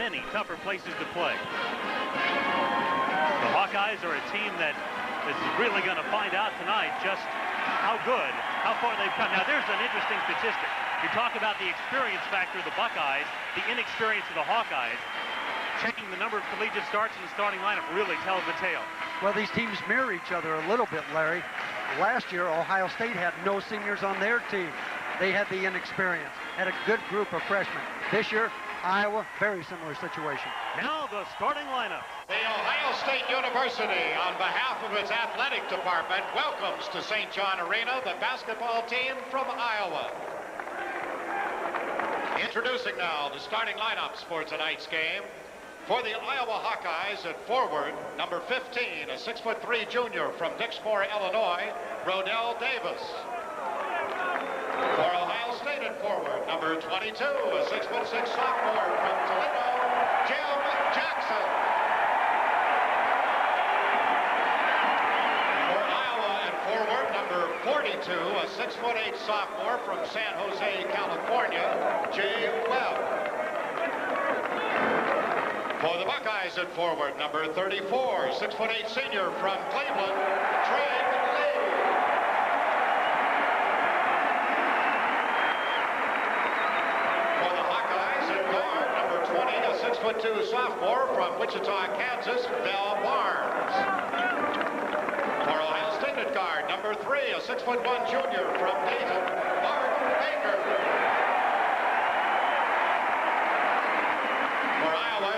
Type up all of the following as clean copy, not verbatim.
many tougher places to play. The Hawkeyes are a team that is really going to find out tonight just how far they've come. Now, there's an interesting statistic. You talk about the experience factor of the Buckeyes, the inexperience of the Hawkeyes. Checking the number of collegiate starts in the starting lineup really tells the tale. Well, these teams mirror each other a little bit, Larry. Last year, Ohio State had no seniors on their team. They had the inexperience, had a good group of freshmen. This year, Iowa, very similar situation. Now the starting lineup. The Ohio State University, on behalf of its athletic department, welcomes to St. John Arena the basketball team from Iowa. Introducing now the starting lineups for tonight's game. For the Iowa Hawkeyes at forward, number 15, a 6'3" junior from Dixmoor, Illinois, Rodell Davis. For Ohio State at forward, number 22, a 6'6" sophomore from Toledo, Jim Jackson. For Iowa at forward, number 42, a 6'8" sophomore from San Jose, California, Jay Webb. For the Buckeyes at forward, number 34, 6'8" senior from Cleveland, Trey Lee. For the Hawkeyes at guard, number 20, a 6'2" sophomore from Wichita, Kansas, Bell Barnes. For Ohio State at guard, number 3, a 6'1" junior from Dayton, Mark Baker.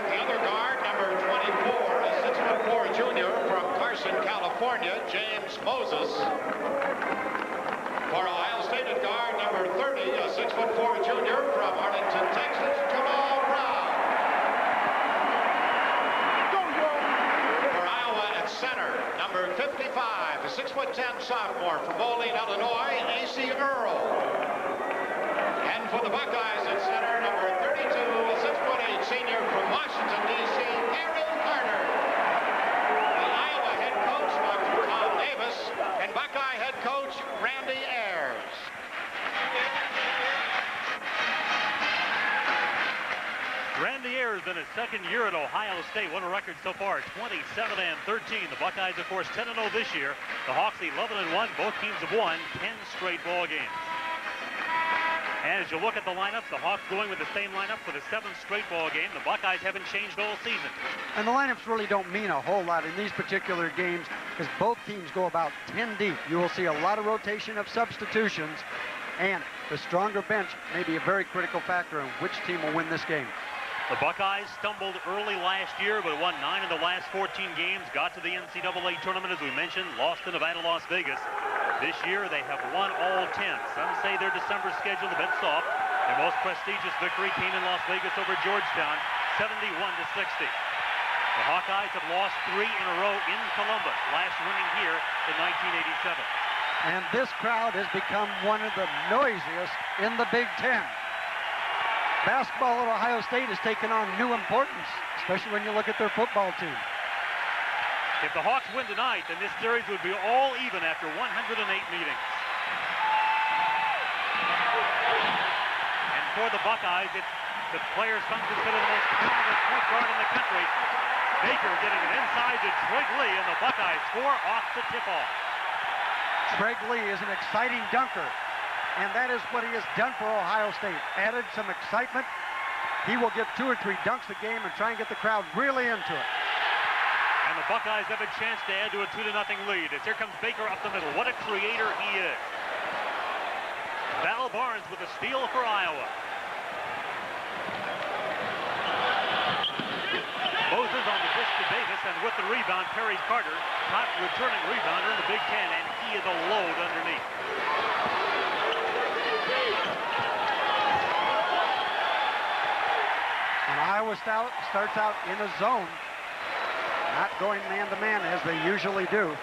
The other guard, number 24, a 6'4" junior from Carson, California, James Moses. For Ohio State at guard, number 30, a 6'4" junior from Arlington, Texas, Jamal Brown. For Iowa at center, number 55, a 6'10" sophomore from Moline, Illinois, A.C. Earl. And for the Buckeyes at center, number 32, a 6'8" senior from Washington, D.C., Harry Carter. The Iowa head coach, Dr. Tom Davis, and Buckeye head coach, Randy Ayers. Randy Ayers in his second year at Ohio State. What a record so far, 27-13. The Buckeyes, of course, 10-0 this year. The Hawks 11-1. Both teams have won 10 straight ball games. And as you look at the lineups, the Hawks going with the same lineup for the 7th straight ball game. The Buckeyes haven't changed all season. And the lineups really don't mean a whole lot in these particular games because both teams go about 10 deep. You will see a lot of rotation of substitutions, and the stronger bench may be a very critical factor in which team will win this game. The Buckeyes stumbled early last year, but won 9 of the last 14 games, got to the NCAA tournament, as we mentioned, lost to Nevada, Las Vegas. This year, they have won all 10. Some say their December schedule a bit soft. Their most prestigious victory came in Las Vegas over Georgetown, 71-60. The Hawkeyes have lost 3 in a row in Columbus, last winning here in 1987. And this crowd has become one of the noisiest in the Big Ten. Basketball at Ohio State has taken on new importance, especially when you look at their football team. If the Hawks win tonight, then this series would be all even after 108 meetings. And for the Buckeyes, it's the players some consider the most talented point guard in the country. Baker getting it inside to Trey Lee, and the Buckeyes score off the tip-off. Trey Lee is an exciting dunker, and that is what he has done for Ohio State. Added some excitement. He will get 2 or 3 dunks a game and try and get the crowd really into it. And the Buckeyes have a chance to add to a 2-0 lead as here comes Baker up the middle. What a creator he is. Val Barnes with a steal for Iowa. Moses on the dish to Davis, and with the rebound, Perry Carter, top returning rebounder in the Big Ten, and he is a load underneath. And Iowa starts out in a zone, not going man-to-man as they usually do.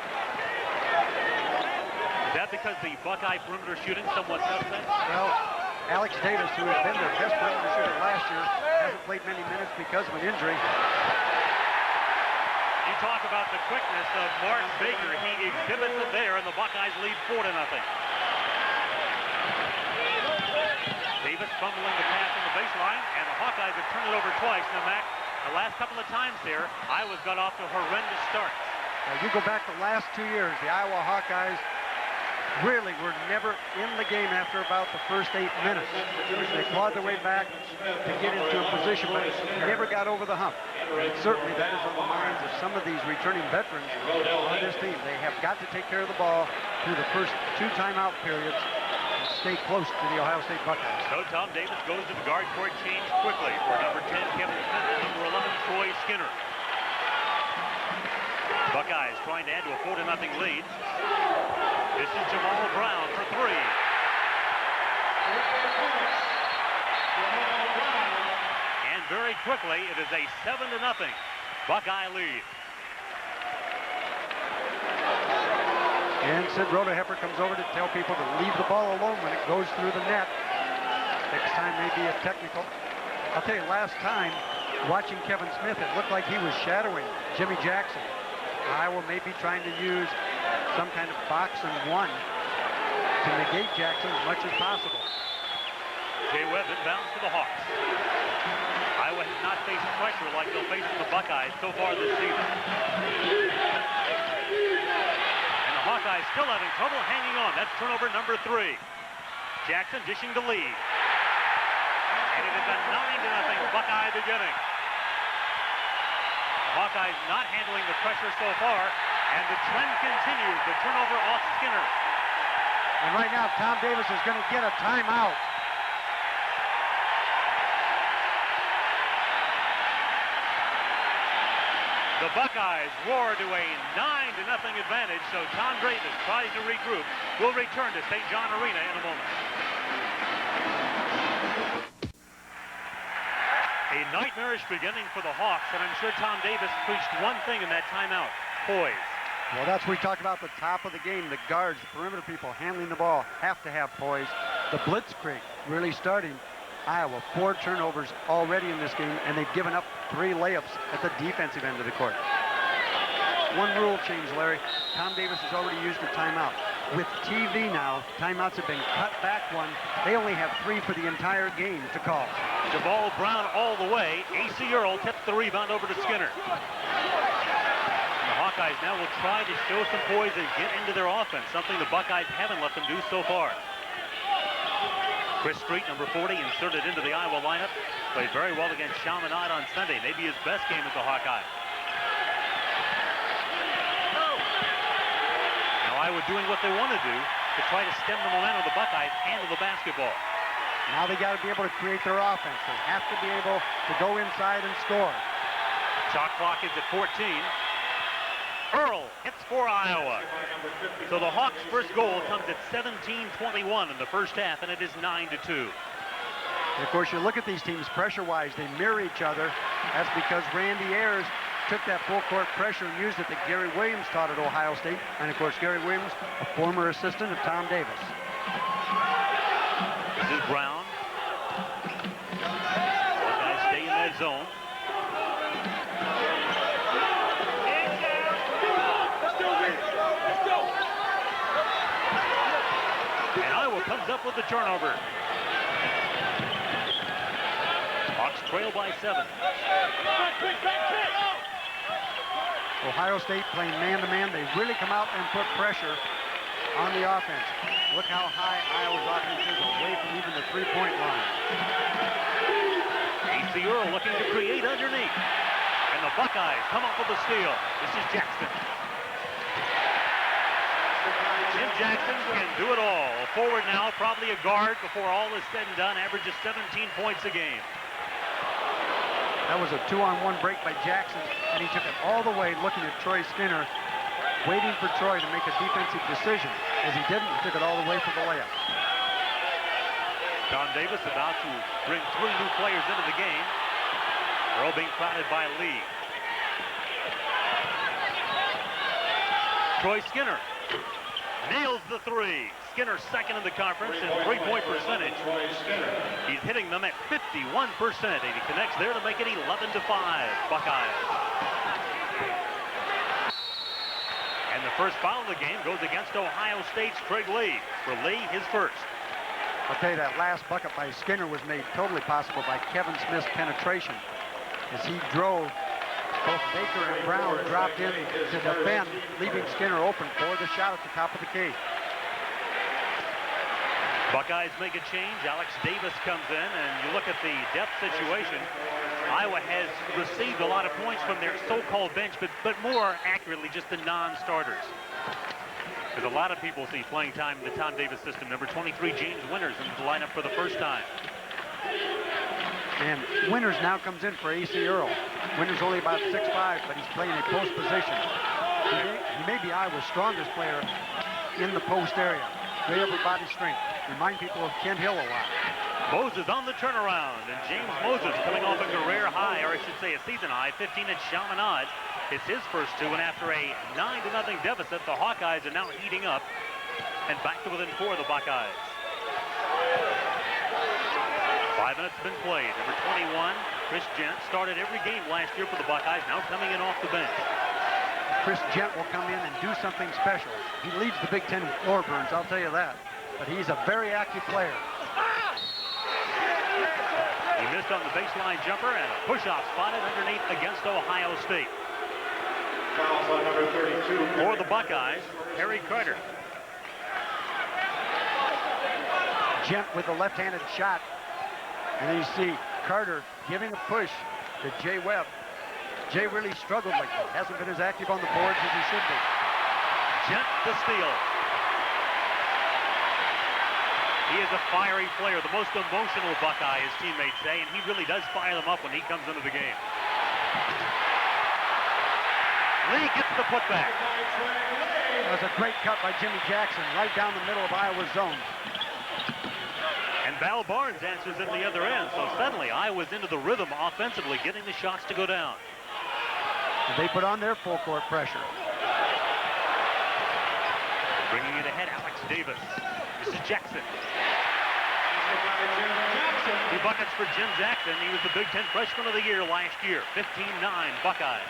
Is that because the Buckeye perimeter shooting somewhat suspect? Well, Alex Davis, who has been their best perimeter shooter last year, hasn't played many minutes because of an injury. You talk about the quickness of Martin Baker. He exhibits it there, and the Buckeyes lead 4-0. Davis fumbling the pass on the baseline, and the Hawkeyes have turned it over twice. Now, Mac, the last couple of times there, Iowa's got off to horrendous starts. You go back the last 2 years, the Iowa Hawkeyes really were never in the game after about the first 8 minutes. They clawed their way back to get into a position where they never got over the hump. And certainly that is on the minds of some of these returning veterans on this team. They have got to take care of the ball through the first 2 timeout periods and stay close to the Ohio State Buckeyes. So Tom Davis goes to the guard court, change quickly for number 10, Kevin Smith, and number 11, Troy Skinner. Buckeyes trying to add to a 4-0 lead. This is Jamal Brown for 3. And very quickly, it is a 7-0 Buckeye lead. And Sid Rodeheffer comes over to tell people to leave the ball alone when it goes through the net. Next time may be a technical. I'll tell you, last time, watching Kevin Smith, it looked like he was shadowing Jimmy Jackson. Iowa may be trying to use some kind of box and one to negate Jackson as much as possible. Jay Webb inbounds to the Hawks. Iowa has not faced pressure like they'll face from the Buckeyes so far this season. And the Hawkeyes still having trouble hanging on. That's turnover number 3. Jackson dishing the lead. And it is a 9-0 Buckeye beginning. The Hawkeyes not handling the pressure so far, and the trend continues. The turnover off Skinner. And right now, Tom Davis is going to get a timeout. The Buckeyes roar to a 9-0 advantage, so Tom Davis tries to regroup. We'll return to St. John Arena in a moment. A nightmarish beginning for the Hawks, and I'm sure Tom Davis preached one thing in that timeout: poise. Well, that's what we talked about at the top of the game. The guards, the perimeter people handling the ball have to have poise. The blitzkrieg really starting. Iowa, 4 turnovers already in this game, and they've given up 3 layups at the defensive end of the court. One rule change, Larry. Tom Davis has already used a timeout. With TV now, timeouts have been cut back 1. They only have 3 for the entire game to call. Jamal Brown all the way. A.C. Earl tips the rebound over to Skinner. The Hawkeyes now will try to show some poise and get into their offense, something the Buckeyes haven't let them do so far. Chris Street, number 40, inserted into the Iowa lineup. Played very well against Chaminade on Sunday. Maybe his best game as a Hawkeye. Now Iowa doing what they want to do to try to stem the momentum of the Buckeyes handle the basketball. Now they got to be able to create their offense. They have to be able to go inside and score. Shot clock is at 14. Earl hits for Iowa. So the Hawks' first goal comes at 17:21 in the first half, and it is 9-2. And of course, you look at these teams pressure-wise, they mirror each other. That's because Randy Ayers took that full-court pressure and used it that Gary Williams taught at Ohio State. And of course, Gary Williams, a former assistant of Tom Davis. This is Brown. Buckeyes stay in that zone. And Iowa comes up with the turnover. Hawks trail by 7. Ohio State playing man-to-man. They really come out and put pressure on the offense. Look how high Iowa's offense is away from even the three-point line. A.C. Earl looking to create underneath. And the Buckeyes come up with a steal. This is Jackson. Jim Jackson can do it all. A forward now, probably a guard before all is said and done. Averages 17 points a game. That was a 2-on-1 break by Jackson, and he took it all the way looking at Troy Skinner, waiting for Troy to make a defensive decision. As he didn't, he took it all the way for the layup. Tom Davis about to bring 3 new players into the game. Earl being crowded by Lee. Troy Skinner nails the 3. Skinner second in the conference in three-point percentage. He's hitting them at 51%, and he connects there to make it 11-5 Buckeyes. And the first foul of the game goes against Ohio State's Craig Lee. For Lee, his first. I'll tell you, that last bucket by Skinner was made totally possible by Kevin Smith's penetration. As he drove, both Baker and Brown dropped in to defend, leaving Skinner open for the shot at the top of the key. Buckeyes make a change. Alex Davis comes in, and you look at the depth situation. Iowa has received a lot of points from their so-called bench, but more accurately, just the non-starters. Because a lot of people see playing time in the Tom Davis system. Number 23, James Winters, into the lineup for the first time. And Winters now comes in for A.C. Earl. Winters only about 6'5", but he's playing a post position. He may be Iowa's strongest player in the post area. Great upper body strength. Remind people of Kent Hill a lot. Moses on the turnaround, and James Moses coming off a career high, or I should say a season high, 15 at Chaminade. It's his first two, and after a 9-0 deficit, the Hawkeyes are now heating up and back to within 4 of the Buckeyes. 5 minutes have been played. Number 21, Chris Gent, started every game last year for the Buckeyes, now coming in off the bench. Chris Gent will come in and do something special. He leads the Big Ten in floor burns, I'll tell you that. But he's a very active player. He missed on the baseline jumper, and a push-off spotted underneath against Ohio State. Fouls on number 32. For the Buckeyes, Harry Carter. Gent with a left-handed shot. And then you see Carter giving a push to Jay Webb. Jay really struggled like that. Hasn't been as active on the boards as he should be. Gent the steal. He is a fiery player, the most emotional Buckeye, his teammates say, and he really does fire them up when he comes into the game. Lee gets the putback. That was a great cut by Jimmy Jackson, right down the middle of Iowa's zone. And Val Barnes answers at the other end, so suddenly Iowa's into the rhythm offensively, getting the shots to go down. And they put on their full court pressure. Bringing it ahead, Alex Davis. This is Jackson. 2 buckets for Jim Jackson. He was the Big Ten Freshman of the Year last year. 15-9 Buckeyes.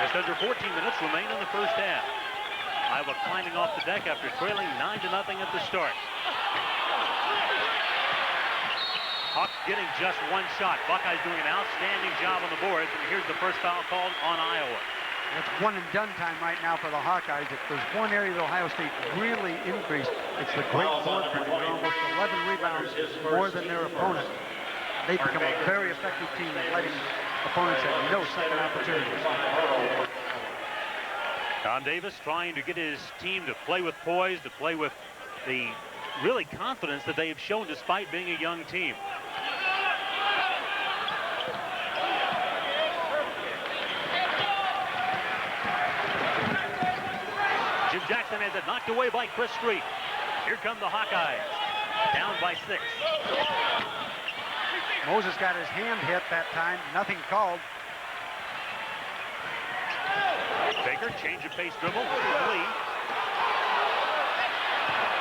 Just under 14 minutes remain in the first half. Iowa climbing off the deck after trailing 9-0 at the start. Hawks getting just 1 shot. Buckeyes doing an outstanding job on the boards, and here's the first foul called on Iowa. It's one and done time right now for the Hawkeyes. If there's one area that Ohio State really increased, it's the great board play. They're almost 11 rebounds more than their opponent. They've become a very effective team at letting opponents have no second opportunities. Tom Davis trying to get his team to play with poise, to play with the really confidence that they have shown despite being a young team. Jim Jackson has it knocked away by Chris Street. Here come the Hawkeyes, down by 6. Moses got his hand hit that time, nothing called. Baker, change of pace dribble, Lee.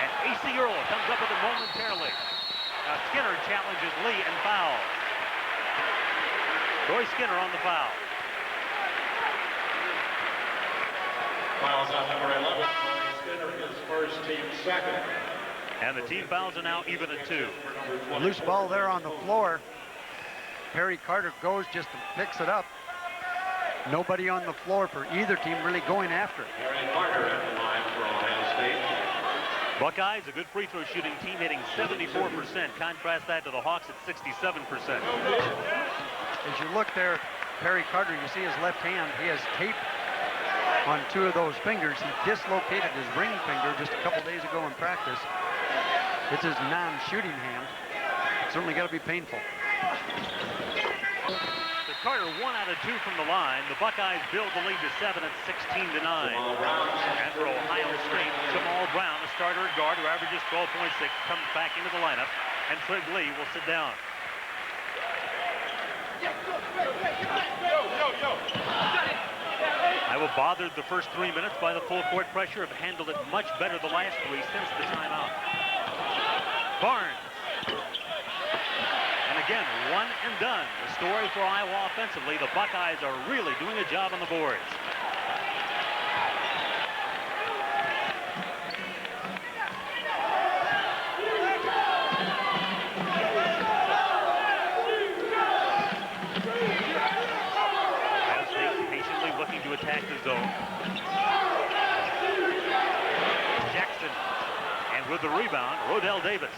And A.C. Earl comes up with it momentarily. Now Skinner challenges Lee and fouls. Troy Skinner on the foul. Fouls on number 11. Skinner, his first, team second. And the team fouls are now even at 2. Loose ball there on the floor. Harry Carter goes just and picks it up. Nobody on the floor for either team really going after it. Harry Carter at the line for Ohio State. Buckeyes, a good free throw shooting team, hitting 74%. Contrast that to the Hawks at 67%. As you look there, Harry Carter, you see his left hand. He has tape on 2 of those fingers. He dislocated his ring finger just a couple days ago in practice. It's his non-shooting hand. It's certainly got to be painful. Carter 1 out of 2 from the line. The Buckeyes build the lead to 7 at 16-9. And for Ohio State, Jamal Brown, a starter guard who averages 12.6, comes back into the lineup, and Trigg Lee will sit down. Iowa bothered the first 3 minutes by the full court pressure, have handled it much better the last 3 since the timeout. Barnes. And again, 1 and done. The story for Iowa offensively. The Buckeyes are really doing a job on the boards. with the rebound, Rodell Davis.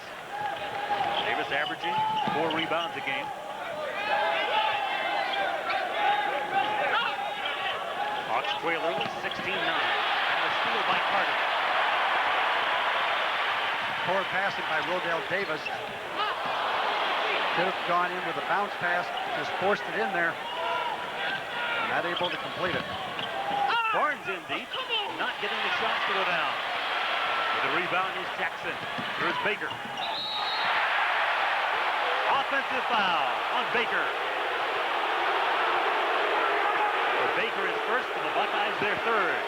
Davis averaging 4 rebounds a game. Hawks trail early, 16-9. And a steal by Carter. Poor passing by Rodell Davis. Could have gone in with a bounce pass, just forced it in there. Not able to complete it. Barnes in deep, not getting the shots to go down. With the rebound is Jackson. Here's Baker. Offensive foul on Baker. So Baker is first, and the Buckeyes their third.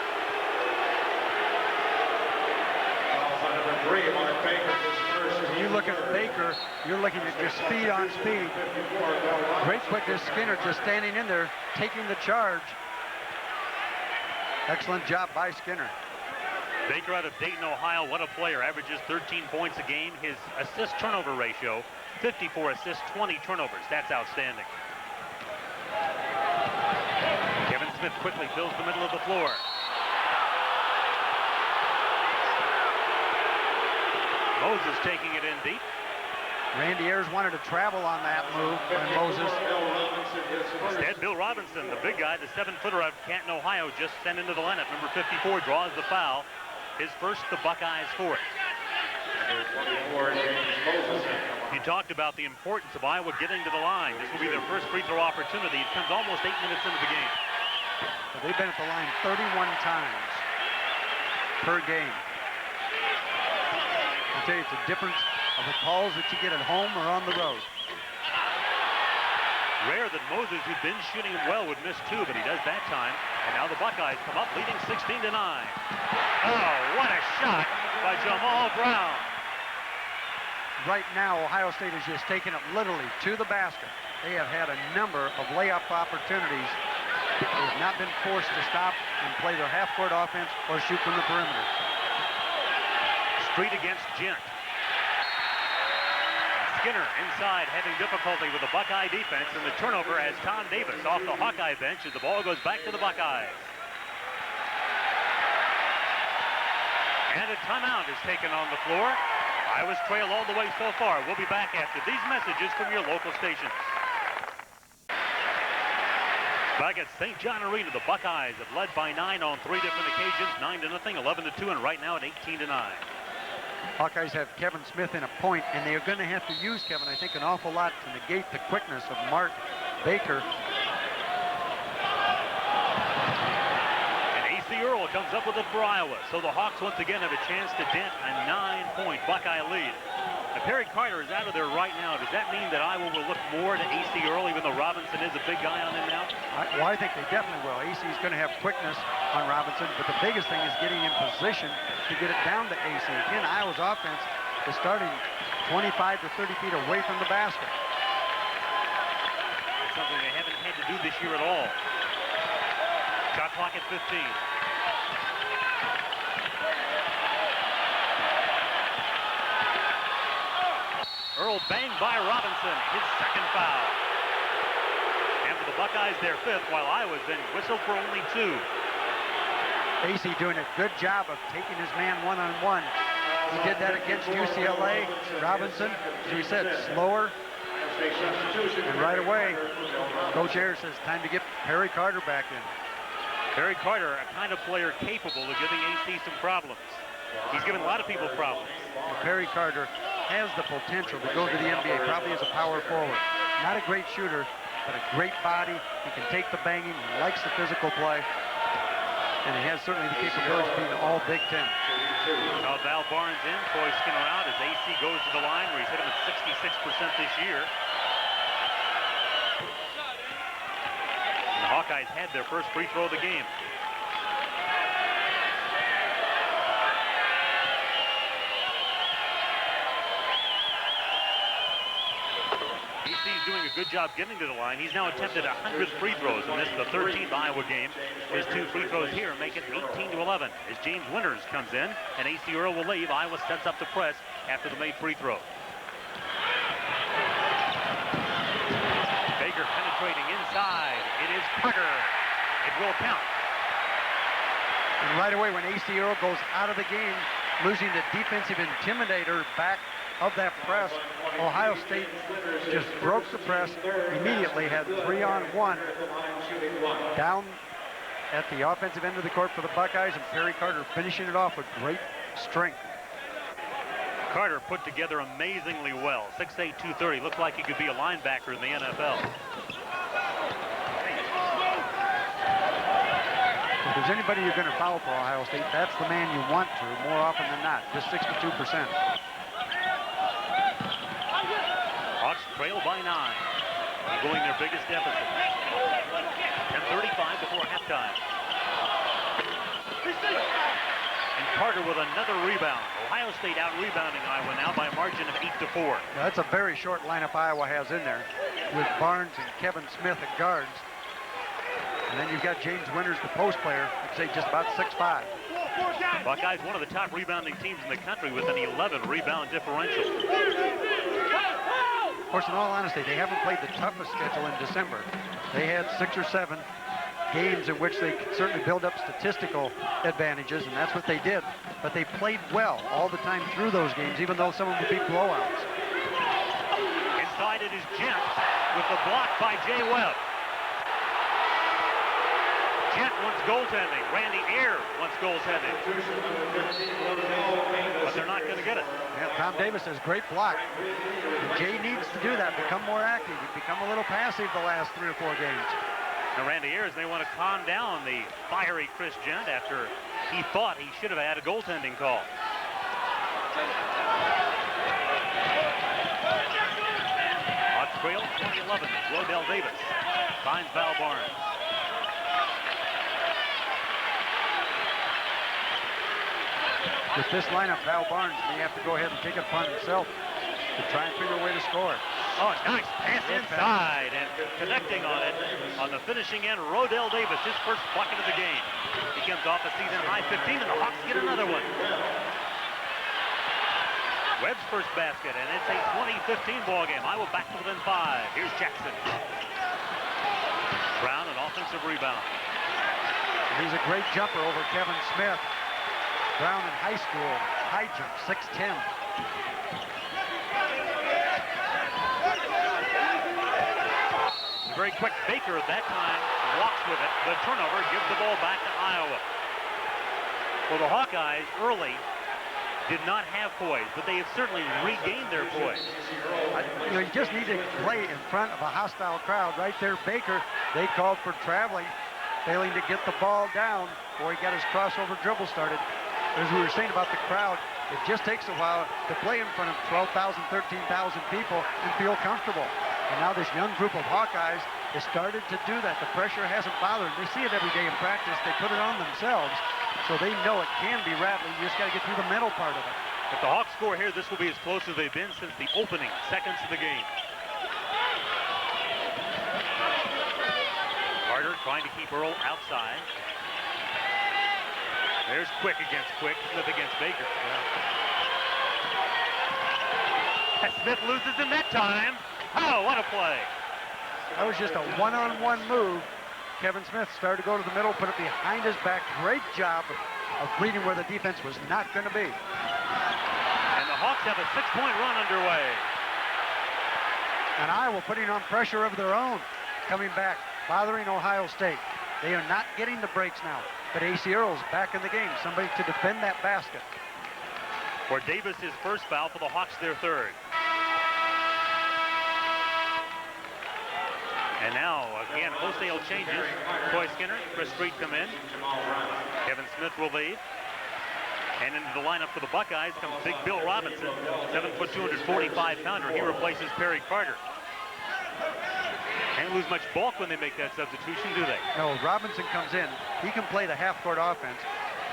Number 3, Mark Baker, his first. When you look at Baker, you're looking at just speed on speed. Great quickness. Skinner just standing in there, taking the charge. Excellent job by Skinner. Baker out of Dayton, Ohio, what a player. Averages 13 points a game. His assist-turnover ratio, 54 assists, 20 turnovers. That's outstanding. Kevin Smith quickly fills the middle of the floor. Moses taking it in deep. Randy Ayers wanted to travel on that move by Moses. Instead, Bill Robinson, the big guy, the 7-footer out of Canton, Ohio, just sent into the lineup. Number 54 draws the foul. His first, the Buckeyes fourth. You talked about the importance of Iowa getting to the line. This will be their first free throw opportunity. It comes almost 8 minutes into the game. So they've been at the line 31 times per game. I'll tell you, it's a difference of the calls that you get at home or on the road. Rare that Moses, who'd been shooting well, would miss 2, but he does that time. And now the Buckeyes come up leading 16-9. Oh, what a shot by Jamal Brown. Right now, Ohio State has just taken it literally to the basket. They have had a number of layup opportunities. They have not been forced to stop and play their half-court offense or shoot from the perimeter. Street against Gent. Skinner inside having difficulty with the Buckeye defense, and the turnover as Tom Davis off the Hawkeye bench as the ball goes back to the Buckeyes. And a timeout is taken on the floor. Iowa's trail all the way so far. We'll be back after these messages from your local stations. Back at St. John Arena, the Buckeyes have led by 9 on 3 different occasions, 9-0, 11-2, and right now at 18-9. Hawkeyes have Kevin Smith in a point, and they're going to have to use Kevin, I think, an awful lot to negate the quickness of Mark Baker. And A.C. Earl comes up with it for Iowa, so the Hawks once again have a chance to dent a 9-point Buckeye lead. Now, Perry Carter is out of there right now. Does that mean that Iowa will look more to A.C. Earl, even though Robinson is a big guy on him now? Well, I think they definitely will. A.C. is going to have quickness on Robinson, but the biggest thing is getting in position to get it down to A.C. Again, Iowa's offense is starting 25 to 30 feet away from the basket. It's something they haven't had to do this year at all. Shot clock at 15. Earl banged by Robinson, his second foul. And for the Buckeyes, their 5th, while Iowa's been whistled for only 2. A.C. doing a good job of taking his man one-on-one. He did that against UCLA. Robinson, as we said, slower. And right away, Coach Ayers says, time to get Perry Carter back in. Perry Carter, a kind of player capable of giving A.C. some problems. He's given a lot of people problems. Perry Carter has the potential to go to the NBA, probably as a power forward. Not a great shooter, but a great body. He can take the banging. He likes the physical play. And he has certainly the capability of being all Big Ten. Now Val Barnes in, Troy Skinner out as A.C. goes to the line where he's hit him at 66% this year. And the Hawkeyes had their first free throw of the game. A.C.'s doing a good job getting to the line. He's now attempted 100 free throws, and this is the 13th Iowa game. His 2 free throws here make it 18-11 as James Winters comes in, and A.C. Earl will leave. Iowa sets up the press after the made free throw. Baker penetrating inside. It is Carter. It will count. And right away, when A.C. Earl goes out of the game, losing the defensive intimidator back of that press. Ohio State just broke the press, immediately had 3-on-1 down at the offensive end of the court for the Buckeyes, and Perry Carter finishing it off with great strength. Carter put together amazingly well. 6'8", 230. Looked like he could be a linebacker in the NFL. If there's anybody you're going to foul for Ohio State, that's the man you want to, more often than not, just 62%. Hawks trail by 9, going their biggest deficit. 10:35 before halftime. And Carter with another rebound. Ohio State out-rebounding Iowa now by a margin of 8-4. Now, that's a very short lineup Iowa has in there, with Barnes and Kevin Smith at guards. And then you've got James Winters, the post player, I'd say just about 6'5". Buckeyes, one of the top rebounding teams in the country with an 11 rebound differential. Of course, in all honesty, they haven't played the toughest schedule in December. They had 6 or 7 games in which they could certainly build up statistical advantages, and that's what they did. But they played well all the time through those games, even though some of them would be blowouts. Inside it is Gent with the block by Jay Webb. Gent wants goaltending. Randy Ayers wants goaltending. But they're not going to get it. Yeah, Tom Davis has great block. And Jay needs to do that, become more active. He's become a little passive the last 3 or 4 games. Now Randy Ayers may want to calm down the fiery Chris Gent after he thought he should have had a goaltending call. Hawks trail 2011. Rodell Davis finds Val Barnes. With this lineup, Val Barnes may have to go ahead and take it upon himself to try and figure a way to score. Oh, nice pass inside, and connecting on it on the finishing end, Rodell Davis, his first bucket of the game. He comes off a season high 15, and the Hawks get another one. Webb's first basket, and it's a 20-15 ball game. Iowa back to within 5. Here's Jackson. Brown, an offensive rebound. He's a great jumper over Kevin Smith. Brown in high school, high jump, 6'10". Very quick Baker at that time walks with it. The turnover gives the ball back to Iowa. Well, the Hawkeyes early did not have poise, but they have certainly regained their poise. You just need to play in front of a hostile crowd. Right there, Baker, they called for traveling, failing to get the ball down before he got his crossover dribble started. As we were saying about the crowd, it just takes a while to play in front of 12,000, 13,000 people and feel comfortable. And now this young group of Hawkeyes has started to do that. The pressure hasn't bothered them. They see it every day in practice. They put it on themselves, so they know it can be rattling. You just got to get through the mental part of it. If the Hawks score here, this will be as close as they've been since the opening seconds of the game. Carter trying to keep Earl outside. There's Quick against Quick, Smith against Baker. Yeah. Smith loses him that time. Oh, what a play. That was just a one-on-one move. Kevin Smith started to go to the middle, put it behind his back. Great job of reading where the defense was not going to be. And the Hawks have a 6-point run underway. And Iowa putting on pressure of their own, coming back, bothering Ohio State. They are not getting the breaks now, but A.C. Earl's back in the game, somebody to defend that basket. For Davis, his first foul, for the Hawks, their third. And now, again, wholesale changes. Troy Skinner, Chris Street come in. Kevin Smith will leave. And into the lineup for the Buckeyes comes Big Bill Robinson, 7-foot, 245-pounder. He replaces Perry Carter. Can't lose much bulk when they make that substitution, do they? No, Robinson comes in. He can play the half-court offense,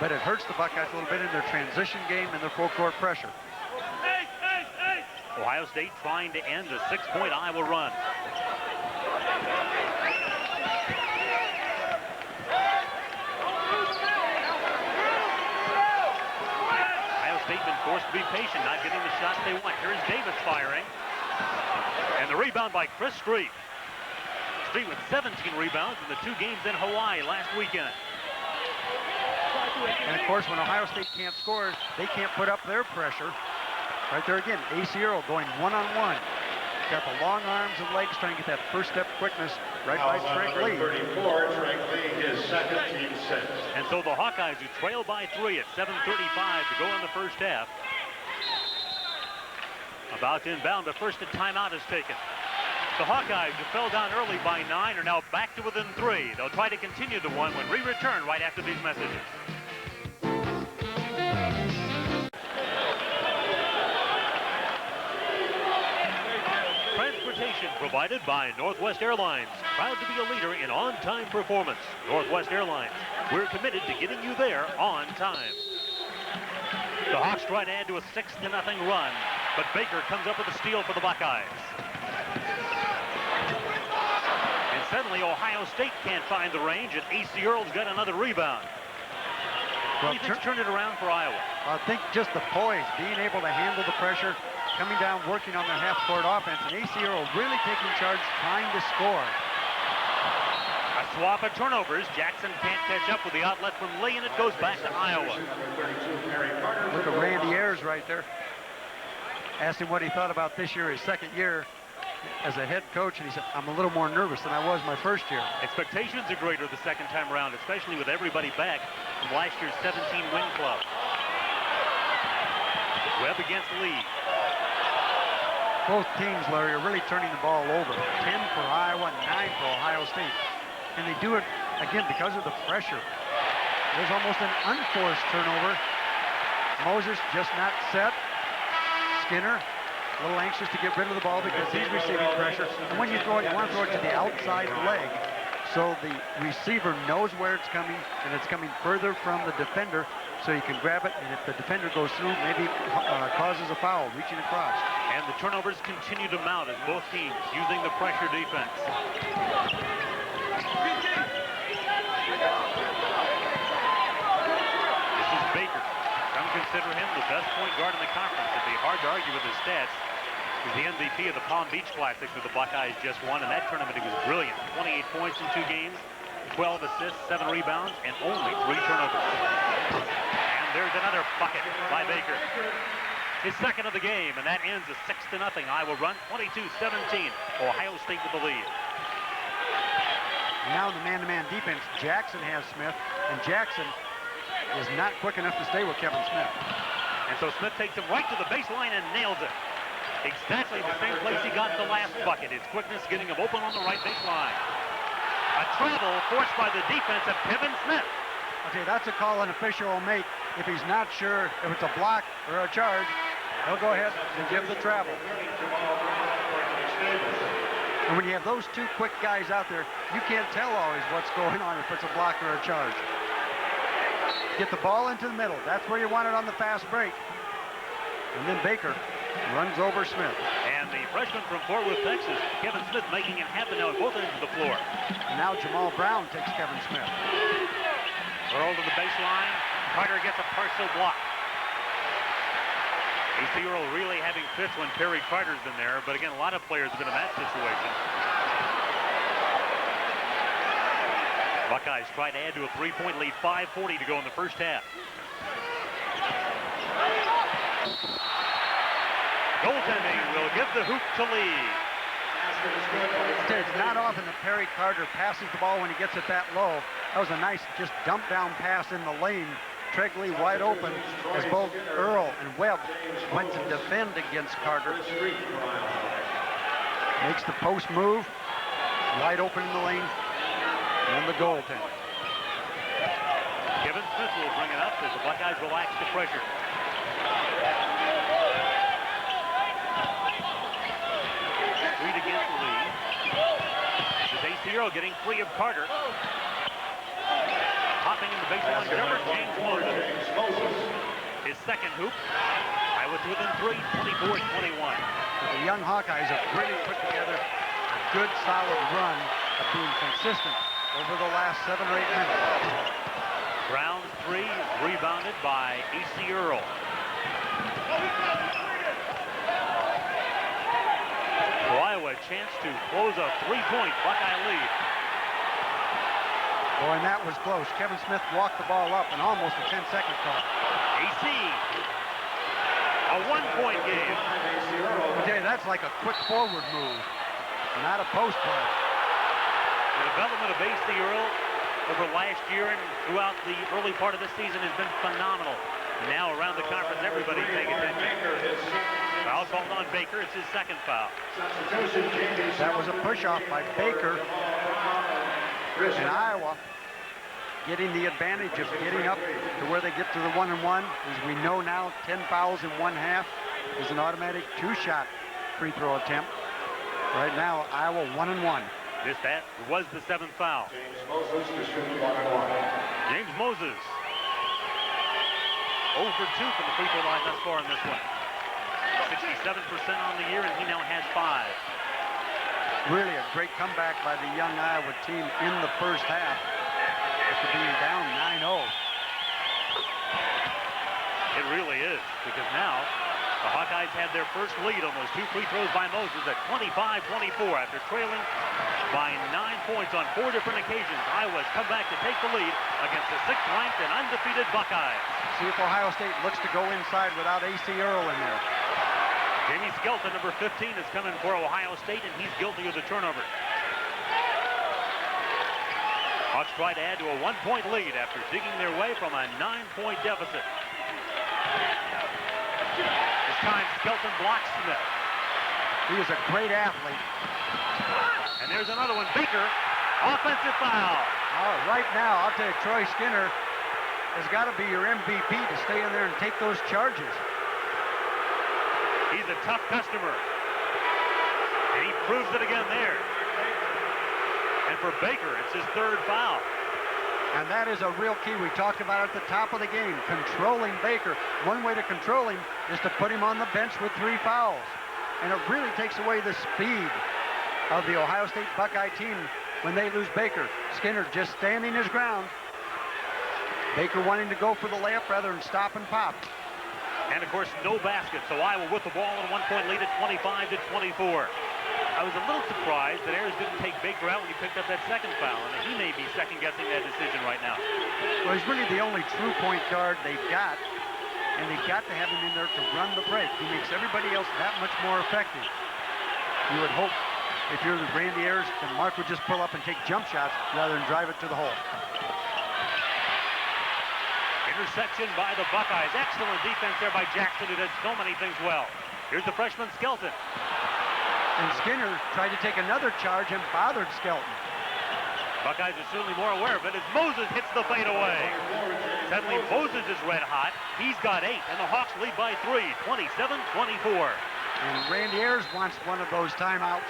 but it hurts the Buckeyes a little bit in their transition game and their full-court pressure. Ohio State trying to end a 6-point Iowa run. Ohio State been forced to be patient, not getting the shots they want. Here's Davis firing. And the rebound by Chris Street. Street with 17 rebounds in the 2 games in Hawaii last weekend. And of course, when Ohio State can't score, they can't put up their pressure. Right there again, AC Earl going one-on-one. Got the long arms and legs trying to get that first step quickness right by Trent Lee. 34, Trent Lee, his second, team 6. And so the Hawkeyes, who trail by 3 at 7:35 to go in the first half, about to inbound, but first a timeout is taken. The Hawkeyes, who fell down early by 9, are now back to within 3. They'll try to continue the one when we return right after these messages. Transportation provided by Northwest Airlines. Proud to be a leader in on-time performance. Northwest Airlines, we're committed to getting you there on time. The Hawks try to add to a 6-0 run, but Baker comes up with a steal for the Buckeyes. And suddenly Ohio State can't find the range, and AC Earl's got another rebound. Well, he turned it around for Iowa. I think just the poise, being able to handle the pressure, coming down, working on their half-court offense, and AC Earl really taking charge, trying to score. A swap of turnovers. Jackson can't catch up with the outlet from Lee, and it goes back to Iowa. Look at Randy Ayers right there. Asked him what he thought about this year, his second year as a head coach, and he said, I'm a little more nervous than I was my first year. Expectations are greater the second time around, especially with everybody back from last year's 17-win club. Webb against Lee. Both teams, Larry, are really turning the ball over. 10 for Iowa, 9 for Ohio State. And they do it, again, because of the pressure. There's almost an unforced turnover. Moses just not set. Skinner, a little anxious to get rid of the ball because he's receiving pressure. And when you throw it, you want to throw it to the outside leg. So the receiver knows where it's coming, and it's coming further from the defender, so you can grab it, and if the defender goes through, maybe causes a foul, reaching across. And the turnovers continue to mount as both teams using the pressure defense. This is Baker. Some consider him the best point guard in the conference. It'd be hard to argue with his stats. He's the MVP of the Palm Beach Classic that the Buckeyes just won. In that tournament, he was brilliant. 28 points in 2 games, 12 assists, 7 rebounds, and only 3 turnovers. And there's another bucket by Baker. His second of the game, and that ends a 6-0 Iowa run, 22-17. Ohio State with the lead. Now the man-to-man defense, Jackson has Smith, and Jackson is not quick enough to stay with Kevin Smith. And so Smith takes him right to the baseline and nails it. Exactly the same place he got the last bucket. His quickness getting him open on the right baseline. A travel forced by the defense of Kevin Smith. Okay, that's a call an official will make if he's not sure if it's a block or a charge. He'll go ahead and give the travel. And when you have those 2 quick guys out there, you can't tell always what's going on if it's a block or a charge. Get the ball into the middle. That's where you want it on the fast break. And then Baker runs over Smith. And the freshman from Fort Worth, Texas, Kevin Smith, making it happen now at both ends of the floor. And now Jamal Brown takes Kevin Smith. Earl to the baseline. Carter gets a partial block. AC Earl really having fits when Perry Carter's been there, but again, a lot of players have been in that situation. Buckeyes try to add to a 3-point lead, 5:40 to go in the first half. Goaltending will give the hoop to Lee. It's not often that Perry Carter passes the ball when he gets it that low. That was a nice just dump down pass in the lane. Trent Lee wide open as both Earl and Webb went to defend against Carter. Makes the post move, wide open in the lane, and the goaltender. Kevin Smith will bring it up as the Buckeyes relax the pressure. Reed against Lee. This is AC Earl getting free of Carter. Hopping in the baseline jumper, James Moses. His second hoop. Iowa within 3, 24-21. The young Hawkeyes have really put together a good, solid run of being consistent over the last 7 or 8 minutes. Brown's 3 is rebounded by AC Earl. So Iowa a chance to close a 3-point Buckeye lead. Boy, and that was close. Kevin Smith walked the ball up and almost a 10-second call. AC, a 1-point game. Okay, that's like a quick forward move, not a post play. The development of AC Earl over last year and throughout the early part of this season has been phenomenal. And now around the conference, everybody's paying attention. Foul called on Baker. It's his second foul. That was a push-off by Baker. And Iowa getting the advantage of getting up to where they get to the 1-and-1. As we know now, 10 fouls in one half is an automatic 2-shot free throw attempt. Right now, Iowa 1-and-1. That was the 7th foul. James Moses 0 for 2 from the free throw line thus far in this one. 67% on the year, and he now has 5. Really a great comeback by the young Iowa team in the first half after being down 9-0. It really is, because now the Hawkeyes had their first lead on those 2 free throws by Moses at 25-24 after trailing by 9 points on 4 different occasions. Iowa's come back to take the lead against the 6th-ranked and undefeated Buckeyes. See if Ohio State looks to go inside without AC Earl in there. Jamie Skelton, number 15, is coming for Ohio State, and he's guilty of the turnover. Hawks try to add to a 1-point lead after digging their way from a 9-point deficit. This time, Skelton blocks Smith. He is a great athlete. And there's another one. Baker, offensive foul. Oh, right now, I'll tell you, Troy Skinner has got to be your MVP to stay in there and take those charges. He's a tough customer. And he proves it again there. And for Baker, it's his 3rd foul. And that is a real key. We talked about at the top of the game, controlling Baker. One way to control him is to put him on the bench with 3 fouls. And it really takes away the speed of the Ohio State Buckeye team when they lose Baker. Skinner just standing his ground. Baker wanting to go for the layup rather than stop and pop. And of course, no basket. So Iowa with the ball and a 1-point lead at 25-24. I was a little surprised that Ayers didn't take Baker out when he picked up that 2nd foul, and he may be second-guessing that decision right now. Well, he's really the only true point guard they've got, and they've got to have him in there to run the break. He makes everybody else that much more effective. You would hope, if you're the Randy Ayers, that Mark would just pull up and take jump shots rather than drive it to the hole. Interception by the Buckeyes. Excellent defense there by Jackson, who does so many things well. Here's the freshman Skelton. And Skinner tried to take another charge and bothered Skelton. Buckeyes are certainly more aware of it as Moses hits the fadeaway. Suddenly Moses is red hot. He's got 8, and the Hawks lead by 3, 27-24. And Randy Ayers wants one of those timeouts.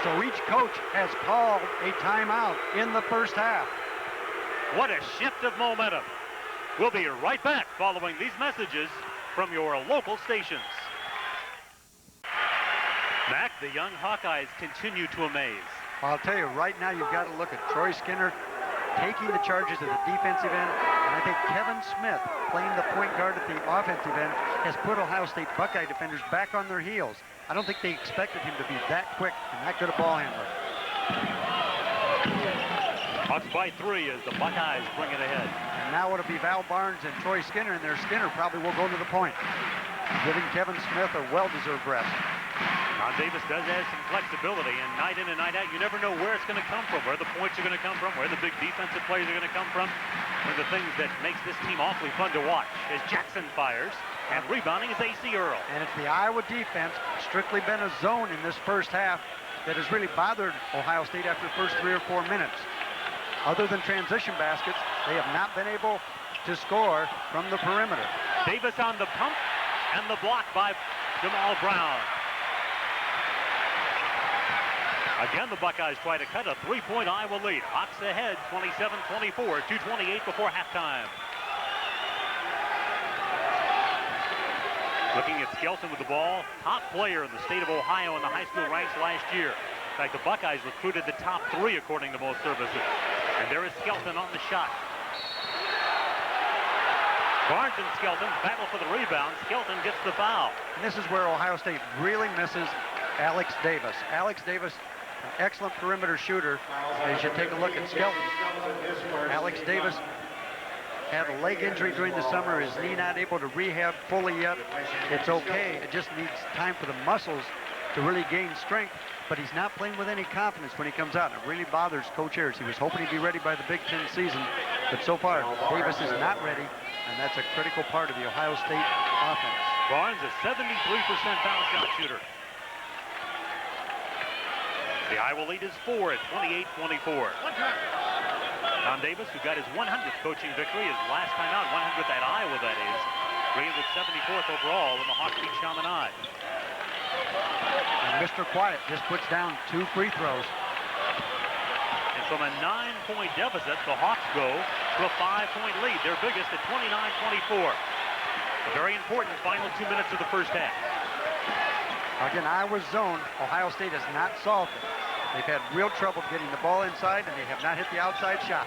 So each coach has called a timeout in the first half. What a shift of momentum. We'll be right back following these messages from your local stations. Mac, the young Hawkeyes continue to amaze. I'll tell you, right now you've got to look at Troy Skinner taking the charges at the defensive end, and I think Kevin Smith playing the point guard at the offensive end has put Ohio State Buckeye defenders back on their heels. I don't think they expected him to be that quick and that good a ball handler. Hawks by 3 as the Buckeyes bring it ahead. And now it'll be Val Barnes and Troy Skinner, and their Skinner probably will go to the point, giving Kevin Smith a well-deserved rest. Ron Davis does have some flexibility, and night in and night out, you never know where it's going to come from, where the points are going to come from, where the big defensive plays are going to come from. One of the things that makes this team awfully fun to watch is Jackson fires, and rebounding is AC Earl. And it's the Iowa defense, strictly been a zone in this first half, that has really bothered Ohio State after the first 3 or 4 minutes. Other than transition baskets, they have not been able to score from the perimeter. Davis on the pump, and the block by Jamal Brown. Again, the Buckeyes try to cut a 3-point Iowa lead. Hawks ahead, 27-24, 2:28 before halftime. Looking at Skelton with the ball, top player in the state of Ohio in the high school ranks last year. In fact, the Buckeyes recruited the top 3 according to most services. And there is Skelton on the shot. Barnes and Skelton battle for the rebound. Skelton gets the foul. And this is where Ohio State really misses Alex Davis. Alex Davis an excellent perimeter shooter. As you take a look at Skelton, Alex Davis had a leg injury during the summer. His knee not able to rehab fully yet. It's okay. It just needs time for the muscles to really gain strength, but he's not playing with any confidence when he comes out. It really bothers Coach Ayers. He was hoping he'd be ready by the Big Ten season, but so far, Davis is not ready, and that's a critical part of the Ohio State offense. Barnes, a 73% foul shot shooter. The Iowa lead is 4 at 28-24. Tom Davis, who got his 100th coaching victory, his last time out, 100th at Iowa, that is. Rated 74th overall when the Hawks beat Chaminade. And Mr. Quiet just puts down 2 free throws. And from a 9-point deficit, the Hawks go to a 5-point lead, their biggest at 29-24. A very important final 2 minutes of the first half. Again, Iowa's zone, Ohio State has not solved it. They've had real trouble getting the ball inside, and they have not hit the outside shot.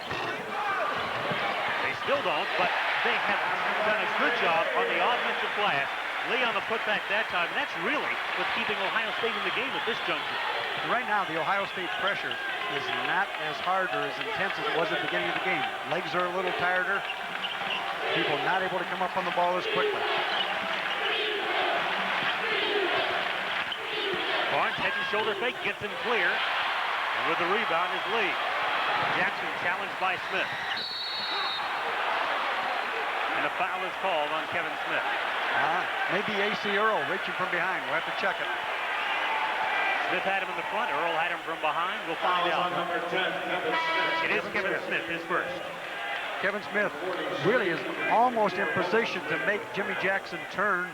They still don't, but they have done a good job on the offensive glass. Lee on the putback that time, and that's really what's keeping Ohio State in the game at this juncture. Right now, the Ohio State pressure is not as hard or as intense as it was at the beginning of the game. Legs are a little tireder. People not able to come up on the ball as quickly. Barnes, head and shoulder fake, gets him clear. And with the rebound is Lee. Jackson challenged by Smith. And a foul is called on Kevin Smith. Maybe A.C. Earl reaching from behind. We'll have to check it. Smith had him in the front. Earl had him from behind. We'll find out. It is Kevin Smith, his first. Kevin Smith really is almost in position to make Jimmy Jackson turn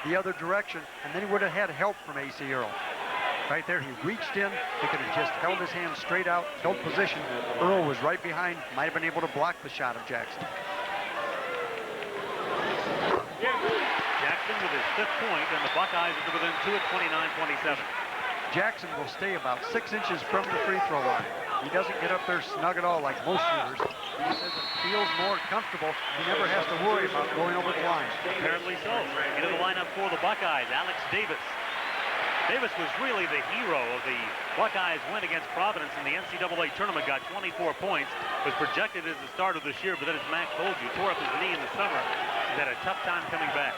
the other direction, and then he would have had help from A.C. Earl. Right there, he reached in. He could have just held his hand straight out, held position. Earl was right behind, might have been able to block the shot of Jackson. Jackson with his 5th point, and the Buckeyes are within 2 at 29-27. Jackson will stay about 6 inches from the free throw line. He doesn't get up there snug at all like most shooters. He says it feels more comfortable. He never has to worry about going over the line. Apparently so. Into the lineup for the Buckeyes, Alex Davis. Davis was really the hero of the Buckeyes' win against Providence in the NCAA tournament, got 24 points, was projected as the starter this year, but then as Mac told you, tore up his knee in the summer. He's had a tough time coming back.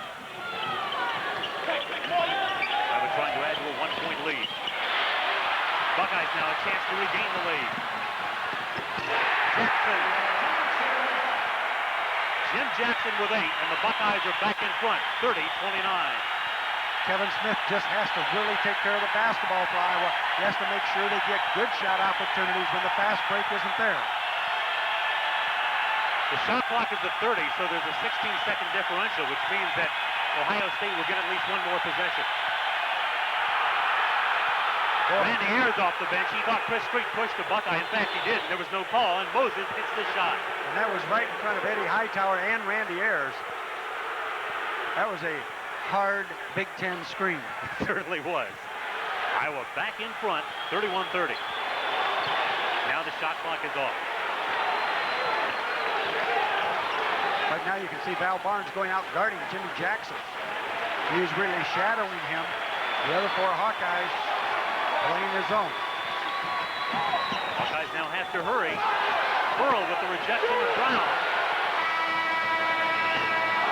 Iowa trying to add to a 1-point lead. Buckeyes now a chance to regain the lead. Jackson. Jim Jackson with 8, and the Buckeyes are back in front, 30-29. Kevin Smith just has to really take care of the basketball for Iowa. He has to make sure they get good shot opportunities when the fast break isn't there. The shot clock is at 30, so there's a 16-second differential, which means that Ohio State will get at least one more possession. Randy Ayers off the bench. He thought Chris Street pushed the Buckeye. In fact, he did. There was no call, and Moses hits the shot. And that was right in front of Eddie Hightower and Randy Ayers. That was a hard Big Ten screen. It certainly was. Iowa back in front, 31-30. Now the shot clock is off. Right now you can see Val Barnes going out guarding Jimmy Jackson. He was really shadowing him. The other 4 Hawkeyes playing their zone. Hawkeyes now have to hurry. Burrow with the rejection of Brown.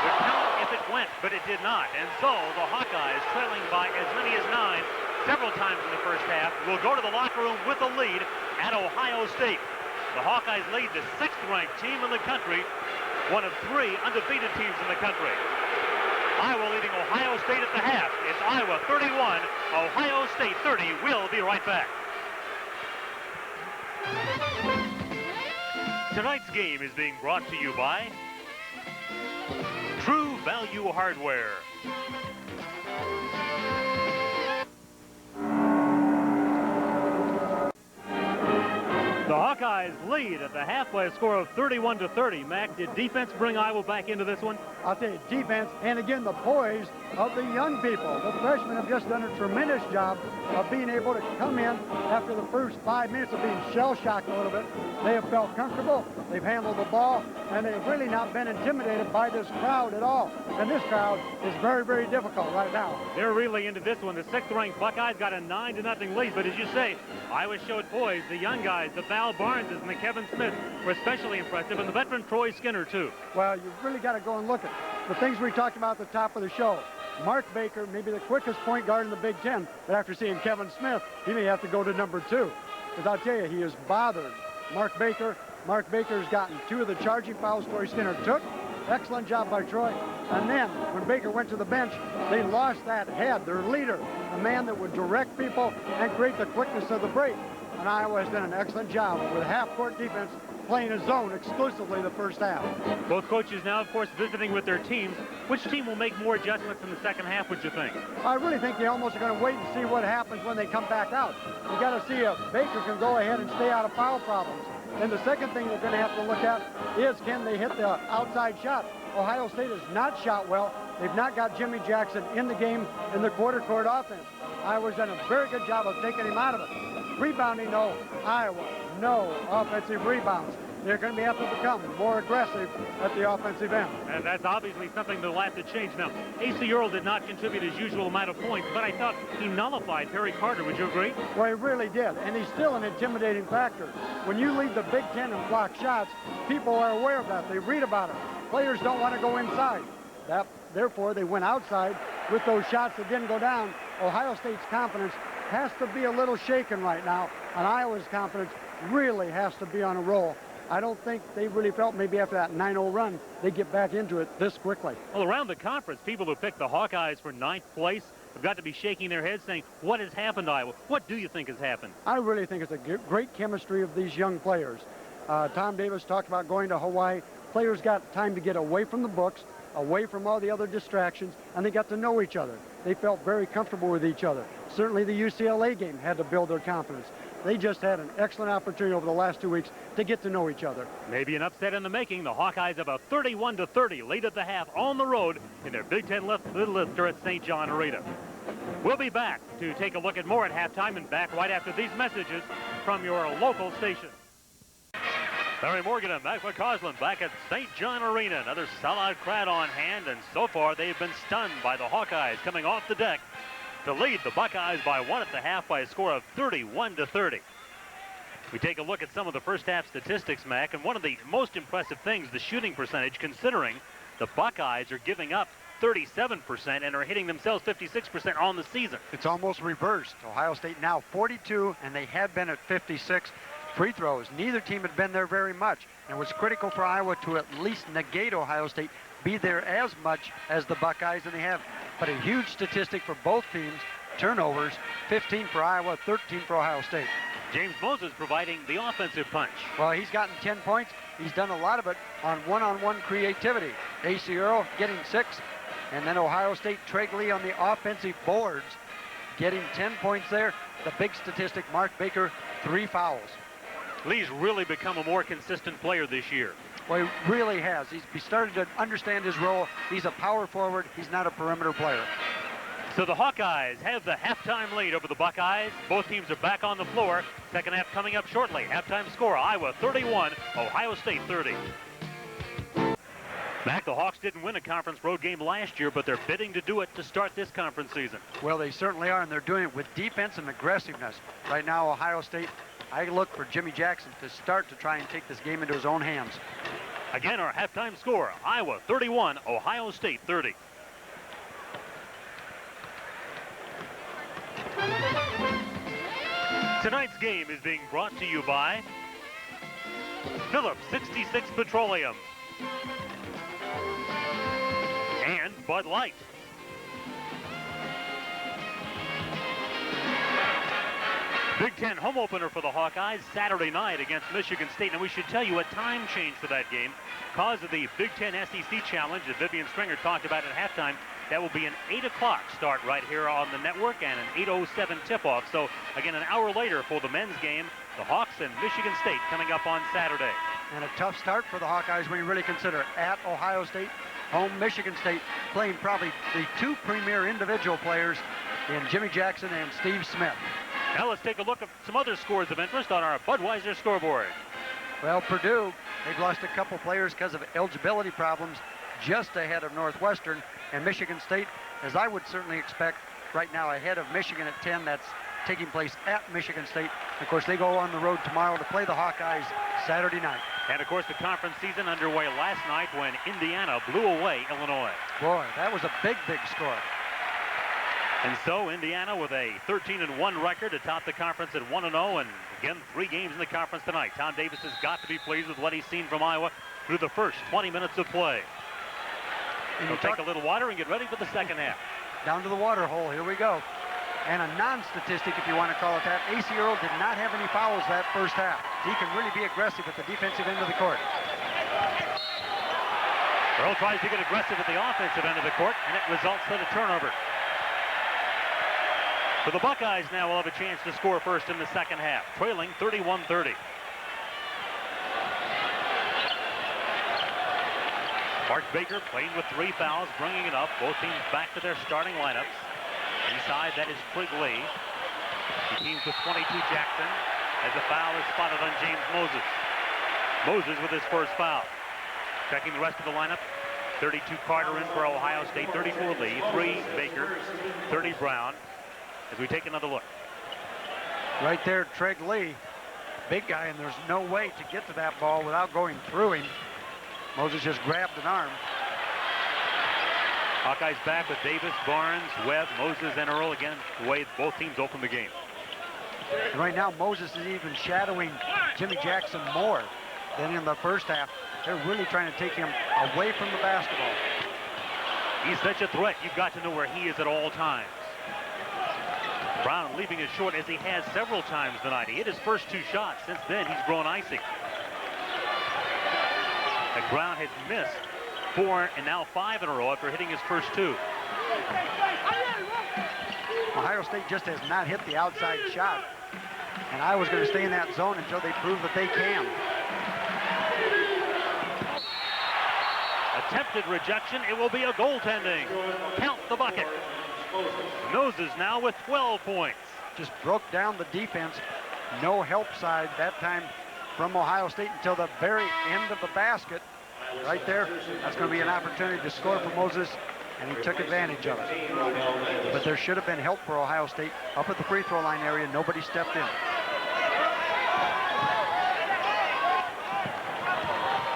Would count if it went, but it did not. And so the Hawkeyes, trailing by as many as 9 several times in the first half, will go to the locker room with a lead at Ohio State. The Hawkeyes lead the 6th-ranked team in the country, one of 3 undefeated teams in the country. Iowa leading Ohio State at the half. It's Iowa 31, Ohio State 30. We'll be right back. Tonight's game is being brought to you by True Value Hardware. The Hawkeyes lead at the half by a score of 31-30. Mac, did defense bring Iowa back into this one? I'll tell you, defense, and again, the poise of the young people. The freshmen have just done a tremendous job of being able to come in after the first 5 minutes of being shell-shocked a little bit. They have felt comfortable, they've handled the ball, and they've really not been intimidated by this crowd at all. And this crowd is very, very difficult right now. They're really into this one. The 6th-ranked Buckeyes got a 9-0 lead, but as you say, Iowa showed poise. The young guys, the Val Barneses and the Kevin Smith, were especially impressive, and the veteran Troy Skinner, too. Well, you've really got to go and look at the things we talked about at the top of the show. Mark Baker, maybe the quickest point guard in the Big Ten, but after seeing Kevin Smith, he may have to go to number 2. Because I'll tell you, he is bothered. Mark Baker's gotten 2 of the charging fouls Troy Skinner took. Excellent job by Troy. And then, when Baker went to the bench, they lost that head, their leader, the man that would direct people and create the quickness of the break. And Iowa has done an excellent job with half-court defense, playing a zone exclusively the first half. Both coaches now, of course, visiting with their teams. Which team will make more adjustments in the second half, would you think? I really think they almost are going to wait and see what happens when they come back out. You got to see if Baker can go ahead and stay out of foul problems. And the second thing they're going to have to look at is, can they hit the outside shot? Ohio State has not shot well. They've not got Jimmy Jackson in the game in the quarter court offense. Iowa's done a very good job of taking him out of it. Rebounding, no. Iowa, no offensive rebounds. They're going to have to become more aggressive at the offensive end. And that's obviously something they'll have to change. Now, A.C. Earl did not contribute his usual amount of points, but I thought he nullified Perry Carter. Would you agree? Well, he really did, and he's still an intimidating factor. When you lead the Big Ten in block shots, people are aware of that. They read about it. Players don't want to go inside. Therefore, they went outside with those shots that didn't go down. Ohio State's confidence has to be a little shaken right now, and Iowa's confidence really has to be on a roll. I don't think they really felt maybe after that 9-0 run, they get back into it this quickly. Well, around the conference, people who picked the Hawkeyes for 9th place have got to be shaking their heads saying, what has happened, Iowa? What do you think has happened? I really think it's a great chemistry of these young players. Tom Davis talked about going to Hawaii. Players got time to get away from the books, away from all the other distractions, and they got to know each other. They felt very comfortable with each other. Certainly the UCLA game had to build their confidence. They just had an excellent opportunity over the last 2 weeks to get to know each other. Maybe an upset in the making. The Hawkeyes have a 31-30 lead at the half on the road in their Big Ten lifter at St. John Arena. We'll be back to take a look at more at halftime and back right after these messages from your local station. Larry Morgan and Mac McCausland back at St. John Arena. Another solid crowd on hand, and so far they've been stunned by the Hawkeyes coming off the deck to lead the Buckeyes by 1 at the half by a score of 31-30. We take a look at some of the first half statistics, Mac, and one of the most impressive things, the shooting percentage, considering the Buckeyes are giving up 37% and are hitting themselves 56% on the season. It's almost reversed. Ohio State now 42, and they had been at 56. Free throws, neither team had been there very much. And it was critical for Iowa to at least negate Ohio State, be there as much as the Buckeyes, and they have. But a huge statistic for both teams, turnovers, 15 for Iowa, 13 for Ohio State. James Moses providing the offensive punch. Well, he's gotten 10 points. He's done a lot of it on one-on-one creativity. A.C. Earl getting 6, and then Ohio State, Treg Lee on the offensive boards, getting 10 points there. The big statistic, Mark Baker, 3 fouls. Lee's really become a more consistent player this year. Well, he really has. He's started to understand his role. He's a power forward. He's not a perimeter player. So the Hawkeyes have the halftime lead over the Buckeyes. Both teams are back on the floor. Second half coming up shortly. Halftime score, Iowa 31, Ohio State 30. Mac, the Hawks didn't win a conference road game last year, but they're bidding to do it to start this conference season. Well, they certainly are, and they're doing it with defense and aggressiveness. Right now, Ohio State, I look for Jimmy Jackson to start to try and take this game into his own hands. Again, our halftime score, Iowa 31, Ohio State 30. Tonight's game is being brought to you by Phillips 66 Petroleum and Bud Light. Big Ten home opener for the Hawkeyes Saturday night against Michigan State. And we should tell you a time change for that game because of the Big Ten SEC challenge that Vivian Stringer talked about at halftime. That will be an 8 o'clock start right here on the network and an 8:07 tip-off. So, again, an hour later for the men's game, the Hawks and Michigan State coming up on Saturday. And a tough start for the Hawkeyes when you really consider at Ohio State, home Michigan State playing probably the two premier individual players in Jimmy Jackson and Steve Smith. Now let's take a look at some other scores of interest on our Budweiser scoreboard. Well, Purdue, they've lost a couple players because of eligibility problems, just ahead of Northwestern, and Michigan State, as I would certainly expect, right now ahead of Michigan at 10. That's taking place at Michigan State. Of course, they go on the road tomorrow to play the Hawkeyes Saturday night. And of course, the conference season underway last night when Indiana blew away Illinois. Boy, that was a big, big score. And so Indiana with a 13-1 record atop the conference at 1-0, and again 3 games in the conference tonight. Tom Davis has got to be pleased with what he's seen from Iowa through the first 20 minutes of play. We'll take a little water and get ready for the second half. Down to the water hole, here we go. And a non-statistic, if you want to call it that, A.C. Earl did not have any fouls that first half. He can really be aggressive at the defensive end of the court. Earl tries to get aggressive at the offensive end of the court, and it results in a turnover. So the Buckeyes now will have a chance to score first in the second half, trailing 31-30. Mark Baker playing with 3 fouls, bringing it up. Both teams back to their starting lineups. Inside, that is Trig Lee. He teams with 22 Jackson as a foul is spotted on James Moses. Moses with his first foul. Checking the rest of the lineup. 32 Carter in for Ohio State, 34 Lee, 3 Baker, 30 Brown. As we take another look. Right there, Trig Lee, big guy, and there's no way to get to that ball without going through him. Moses just grabbed an arm. Hawkeyes back with Davis, Barnes, Webb, Moses, and Earl again, the way both teams open the game. And right now, Moses is even shadowing Jimmy Jackson more than in the first half. They're really trying to take him away from the basketball. He's such a threat. You've got to know where he is at all times. Brown leaving it short as he has several times tonight. He hit his first 2 shots. Since then, he's grown icy. And Brown has missed 4 and now 5 in a row after hitting his first 2. Ohio State just has not hit the outside shot. And Iowa's going to stay in that zone until they prove that they can. Attempted rejection. It will be a goaltending. Count the bucket. Moses now with 12 points. Just broke down the defense. No help side that time from Ohio State until the very end of the basket. Right there, that's going to be an opportunity to score for Moses, and he took advantage of it. But there should have been help for Ohio State up at the free throw line area. Nobody stepped in.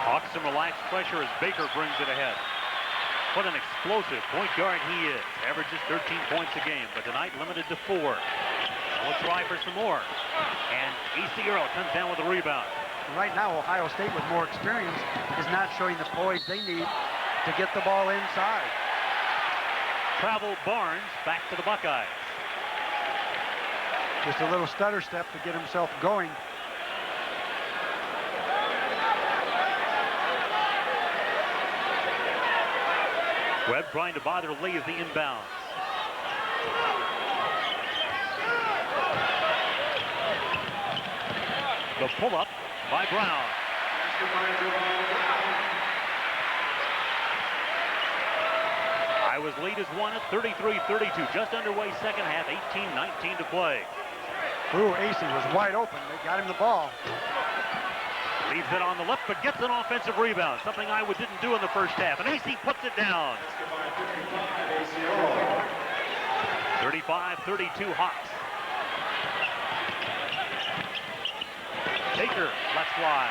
Hawks some relaxed pressure as Baker brings it ahead. What an explosive point guard he is. Averages 13 points a game, but tonight limited to 4. We'll try for some more. And A.C. Earl comes down with a rebound. Right now, Ohio State with more experience is not showing the poise they need to get the ball inside. Travel Barnes back to the Buckeyes. Just a little stutter step to get himself going. Webb trying to bother Lee as the inbounds. The pull-up by Brown. Iowa's lead is 1 at 33-32. Just underway second half, 18-19 to play. Ooh, AC was wide open. They got him the ball. Leaves it on the left, but gets an offensive rebound, something Iowa didn't do in the first half. And AC puts it down. 35-32 Hawks. Baker lets fly.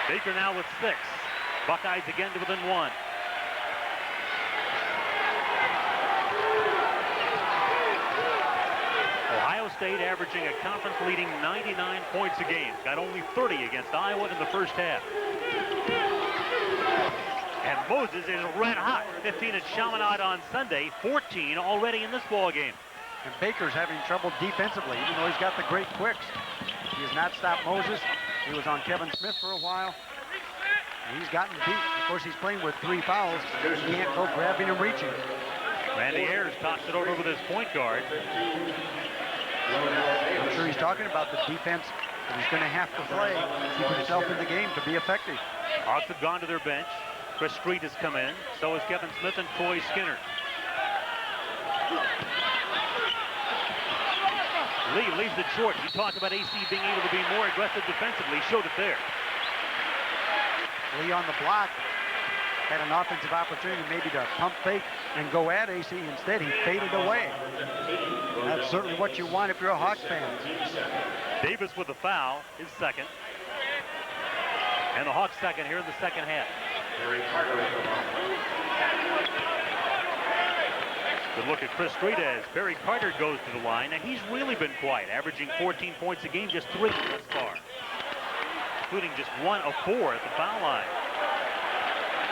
Baker now with 6. Buckeyes again to within 1. Ohio State averaging a conference-leading 99 points a game. Got only 30 against Iowa in the first half. And Moses is red hot. 15 at Chaminade on Sunday, 14 already in this ball game. And Baker's having trouble defensively, even though he's got the great quicks. He has not stopped Moses. He was on Kevin Smith for a while. And he's gotten beat. Of course, he's playing with 3 fouls. He can't go grabbing and reaching. Randy Ayers tossed it over with his point guard. I'm sure he's talking about the defense that he's going to have to play to keep himself in the game to be effective. Hawks have gone to their bench. Chris Street has come in. So has Kevin Smith and Troy Skinner. Lee leaves it short. You talked about AC being able to be more aggressive defensively. He showed it there. Lee on the block had an offensive opportunity maybe to pump fake and go at AC. Instead, he faded away. That's certainly what you want if you're a Hawks fan. Davis with the foul, his second. And the Hawks second here in the second half. Good look at Chris Street as Barry Carter goes to the line. And he's really been quiet, averaging 14 points a game, just 3 thus far, including just 1 of 4 at the foul line.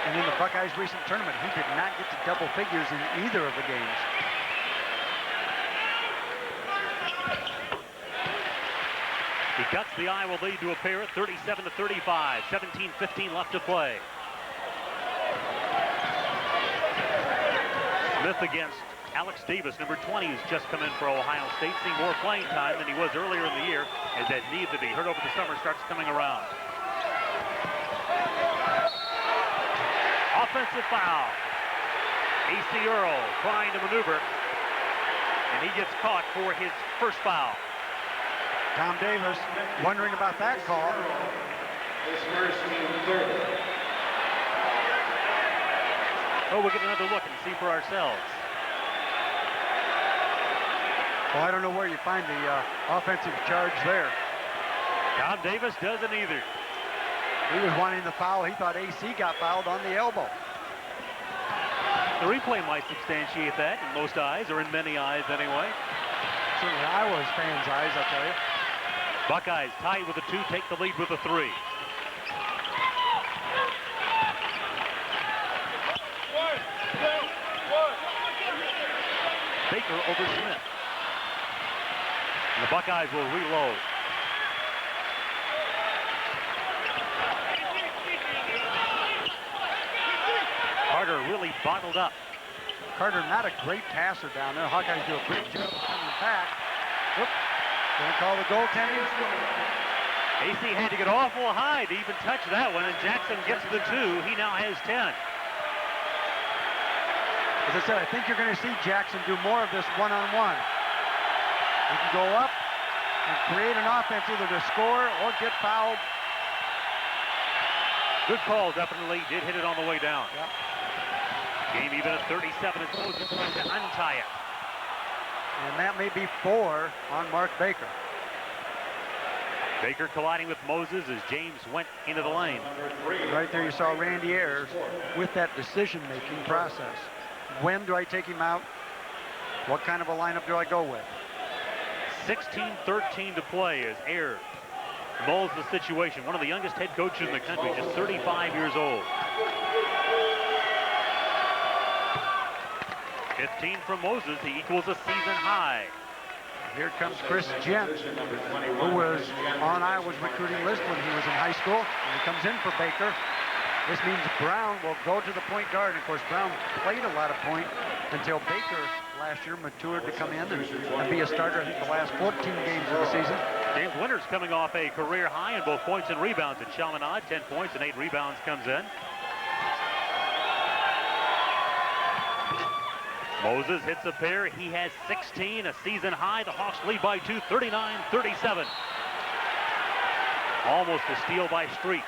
And in the Buckeyes' recent tournament, he did not get to double figures in either of the games. He cuts the Iowa lead to a pair at 37-35, 17-15 left to play. Smith against Alex Davis, number 20, who's just come in for Ohio State, seeing more playing time than he was earlier in the year, as that need that he hurt over the summer starts coming around. Offensive foul. AC Earl trying to maneuver, and he gets caught for his first foul. Tom Davis wondering about that call. Oh, we'll get another look and see for ourselves. Well, I don't know where you find the offensive charge there. Tom Davis doesn't either. He was wanting the foul. He thought AC got fouled on the elbow. The replay might substantiate that in most eyes, or in many eyes anyway. Certainly Iowa's fans' eyes, I'll tell you. Buckeyes tied with a 2, take the lead with a 3. Baker over Smith. And the Buckeyes will reload. Carter really bottled up. Carter not a great passer down there. Hawkeyes do a great job of coming back. Oop. Gonna call the goaltending. AC had to get awful high to even touch that one, and Jackson gets the 2. He now has 10. As I said, I think you're going to see Jackson do more of this one-on-one. He can go up and create an offense either to score or get fouled. Good call, definitely. Did hit it on the way down. Yep. Game even at 37 as Moses trying to untie it. And that may be 4 on Mark Baker. Baker colliding with Moses as James went into the lane. Right there you saw Randy Ayers with that decision-making process. When do I take him out? What kind of a lineup do I go with? 16-13 to play as Ayers mulls the situation. One of the youngest head coaches in the country, just 35 years old. 15 from Moses. He equals a season high. Here comes Chris Gent, who was on Iowa's recruiting list when he was in high school. And he comes in for Baker. This means Brown will go to the point guard. And of course, Brown played a lot of point until Baker last year matured to come in and be a starter, I think, the last 14 games of the season. James Winters coming off a career high in both points and rebounds at Chaminade. 10 points and 8 rebounds comes in. Moses hits a pair. He has 16, a season high. The Hawks lead by 2, 39-37. Almost a steal by Street.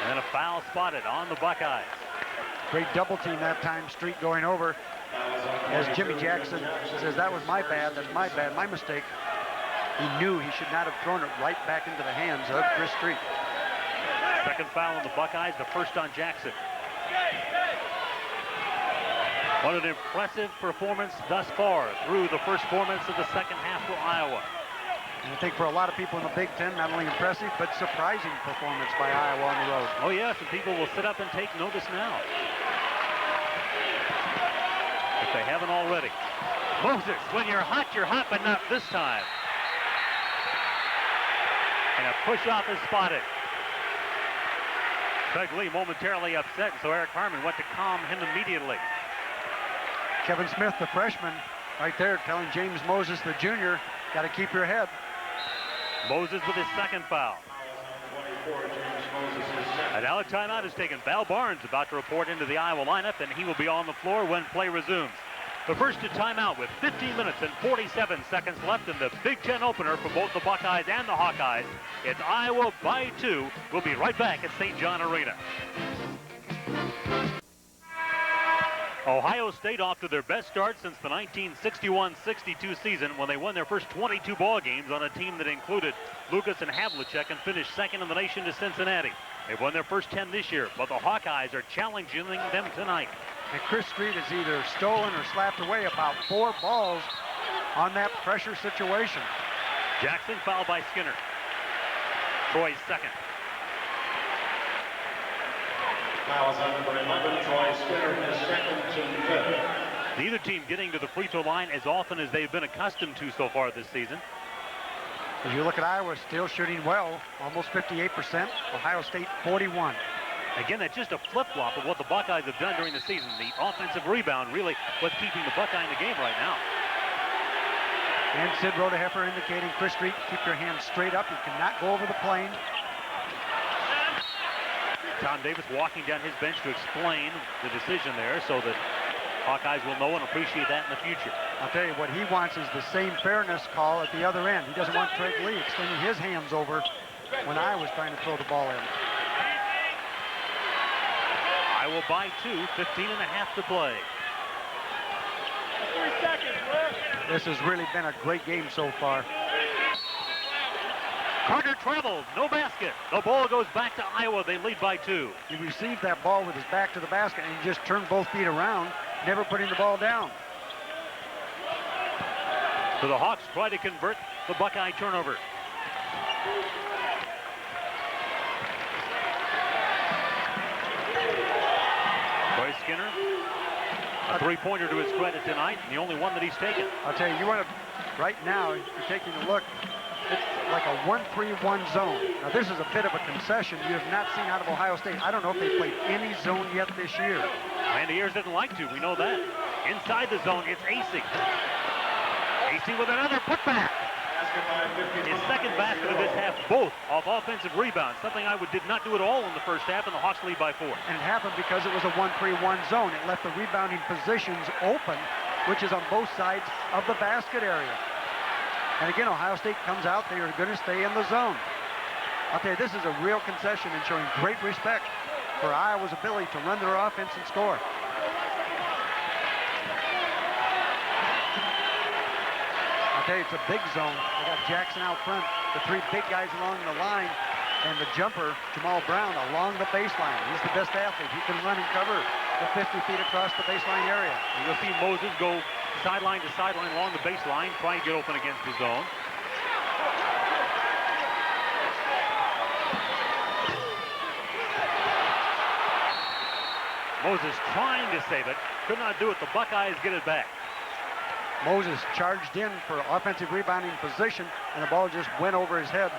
And a foul spotted on the Buckeyes. Great double team that time. Street going over. As Jimmy Jackson says, that was my bad, that's my bad, my mistake. He knew he should not have thrown it right back into the hands of Chris Street. Second foul on the Buckeyes, the first on Jackson. What an impressive performance thus far through the first 4 minutes of the second half for Iowa. And I think for a lot of people in the Big Ten, not only impressive, but surprising performance by Iowa on the road. Oh yes, and people will sit up and take notice now, if they haven't already. Moses, when you're hot, but not this time. And a push-off is spotted. Craig Lee momentarily upset, so Eric Harmon went to calm him immediately. Kevin Smith, the freshman, right there telling James Moses, the junior, got to keep your head. Moses with his second foul. And now a timeout is taken. Val Barnes about to report into the Iowa lineup, and he will be on the floor when play resumes. The first to timeout with 15 minutes and 47 seconds left in the Big Ten opener for both the Buckeyes and the Hawkeyes. It's Iowa by 2. We'll be right back at St. John Arena. Ohio State off to their best start since the 1961-62 season when they won their first 22 ball games on a team that included Lucas and Havlicek and finished second in the nation to Cincinnati. They've won their first 10 this year, but the Hawkeyes are challenging them tonight. And Chris Street has either stolen or slapped away about 4 balls on that pressure situation. Jackson fouled by Skinner. Troy's second. Fouls on number 11, Troy Skinner, his second and fifth. Neither team getting to the free throw line as often as they've been accustomed to so far this season. As you look at Iowa, still shooting well, almost 58%. Ohio State 41. Again, that's just a flip-flop of what the Buckeyes have done during the season. The offensive rebound really what's keeping the Buckeye in the game right now. And Sid Rodeheffer indicating, Chris Street, keep your hands straight up. You cannot go over the plane. Tom Davis walking down his bench to explain the decision there so that Hawkeyes will know and appreciate that in the future. I'll tell you what he wants is the same fairness call at the other end. He doesn't want Craig Lee extending his hands over when I was trying to throw the ball in. Iowa by 2, 15 and a half to play. 3 seconds, Rick. This has really been a great game so far. Carter travels, no basket. The ball goes back to Iowa. They lead by 2. He received that ball with his back to the basket and he just turned both feet around, never putting the ball down. So the Hawks try to convert the Buckeye turnover. Troy Skinner, a three-pointer to his credit tonight, and the only one that he's taken. I'll tell you want to, right now, you're taking a look, it's like a 1-3-1 zone. Now this is a bit of a concession you have not seen out of Ohio State. I don't know if they played any zone yet this year. Randy Ayers didn't like to, we know that. Inside the zone, it's AC. AC with another putback. His second basket of this half, both off offensive rebounds, something Iowa did not do at all in the first half, and the Hawks lead by 4. And it happened because it was a 1-3-1 zone. It left the rebounding positions open, which is on both sides of the basket area. And again, Ohio State comes out, they are going to stay in the zone. I'll tell you, this is a real concession and showing great respect for Iowa's ability to run their offense and score. I'll tell you, it's a big zone. They got Jackson out front, the 3 big guys along the line, and the jumper, Jamal Brown, along the baseline. He's the best athlete. He can run and cover the 50 feet across the baseline area. And you'll see Moses go sideline to sideline along the baseline, try and get open against the zone. Moses trying to save it, could not do it. The Buckeyes get it back. Moses charged in for offensive rebounding position, and the ball just went over his head,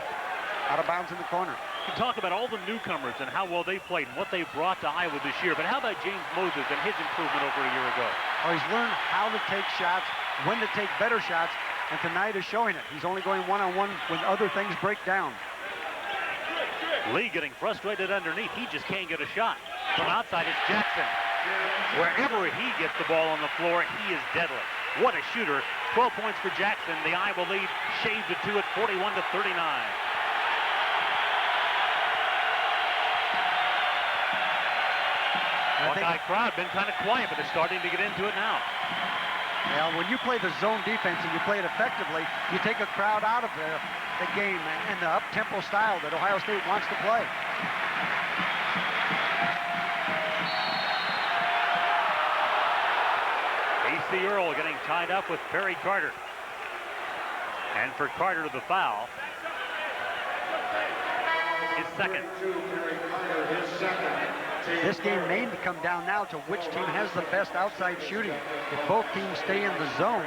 out of bounds in the corner. You can talk about all the newcomers and how well they played and what they brought to Iowa this year, but how about James Moses and his improvement over a year ago? Oh, he's learned how to take shots, when to take better shots, and tonight is showing it. He's only going one-on-one when other things break down. Lee getting frustrated underneath. He just can't get a shot. From outside, it's Jackson. Wherever he gets the ball on the floor, he is deadly. What a shooter. 12 points for Jackson. The Iowa lead shaved to 2 at 41-39. Buckeye crowd been kind of quiet, but they're starting to get into it now. Well, when you play the zone defense and you play it effectively, you take a crowd out of the game and the up-tempo style that Ohio State wants to play. A.C. Earl getting tied up with Perry Carter. And for Carter, the foul. His second. This game may come down now to which team has the best outside shooting. If both teams stay in the zone,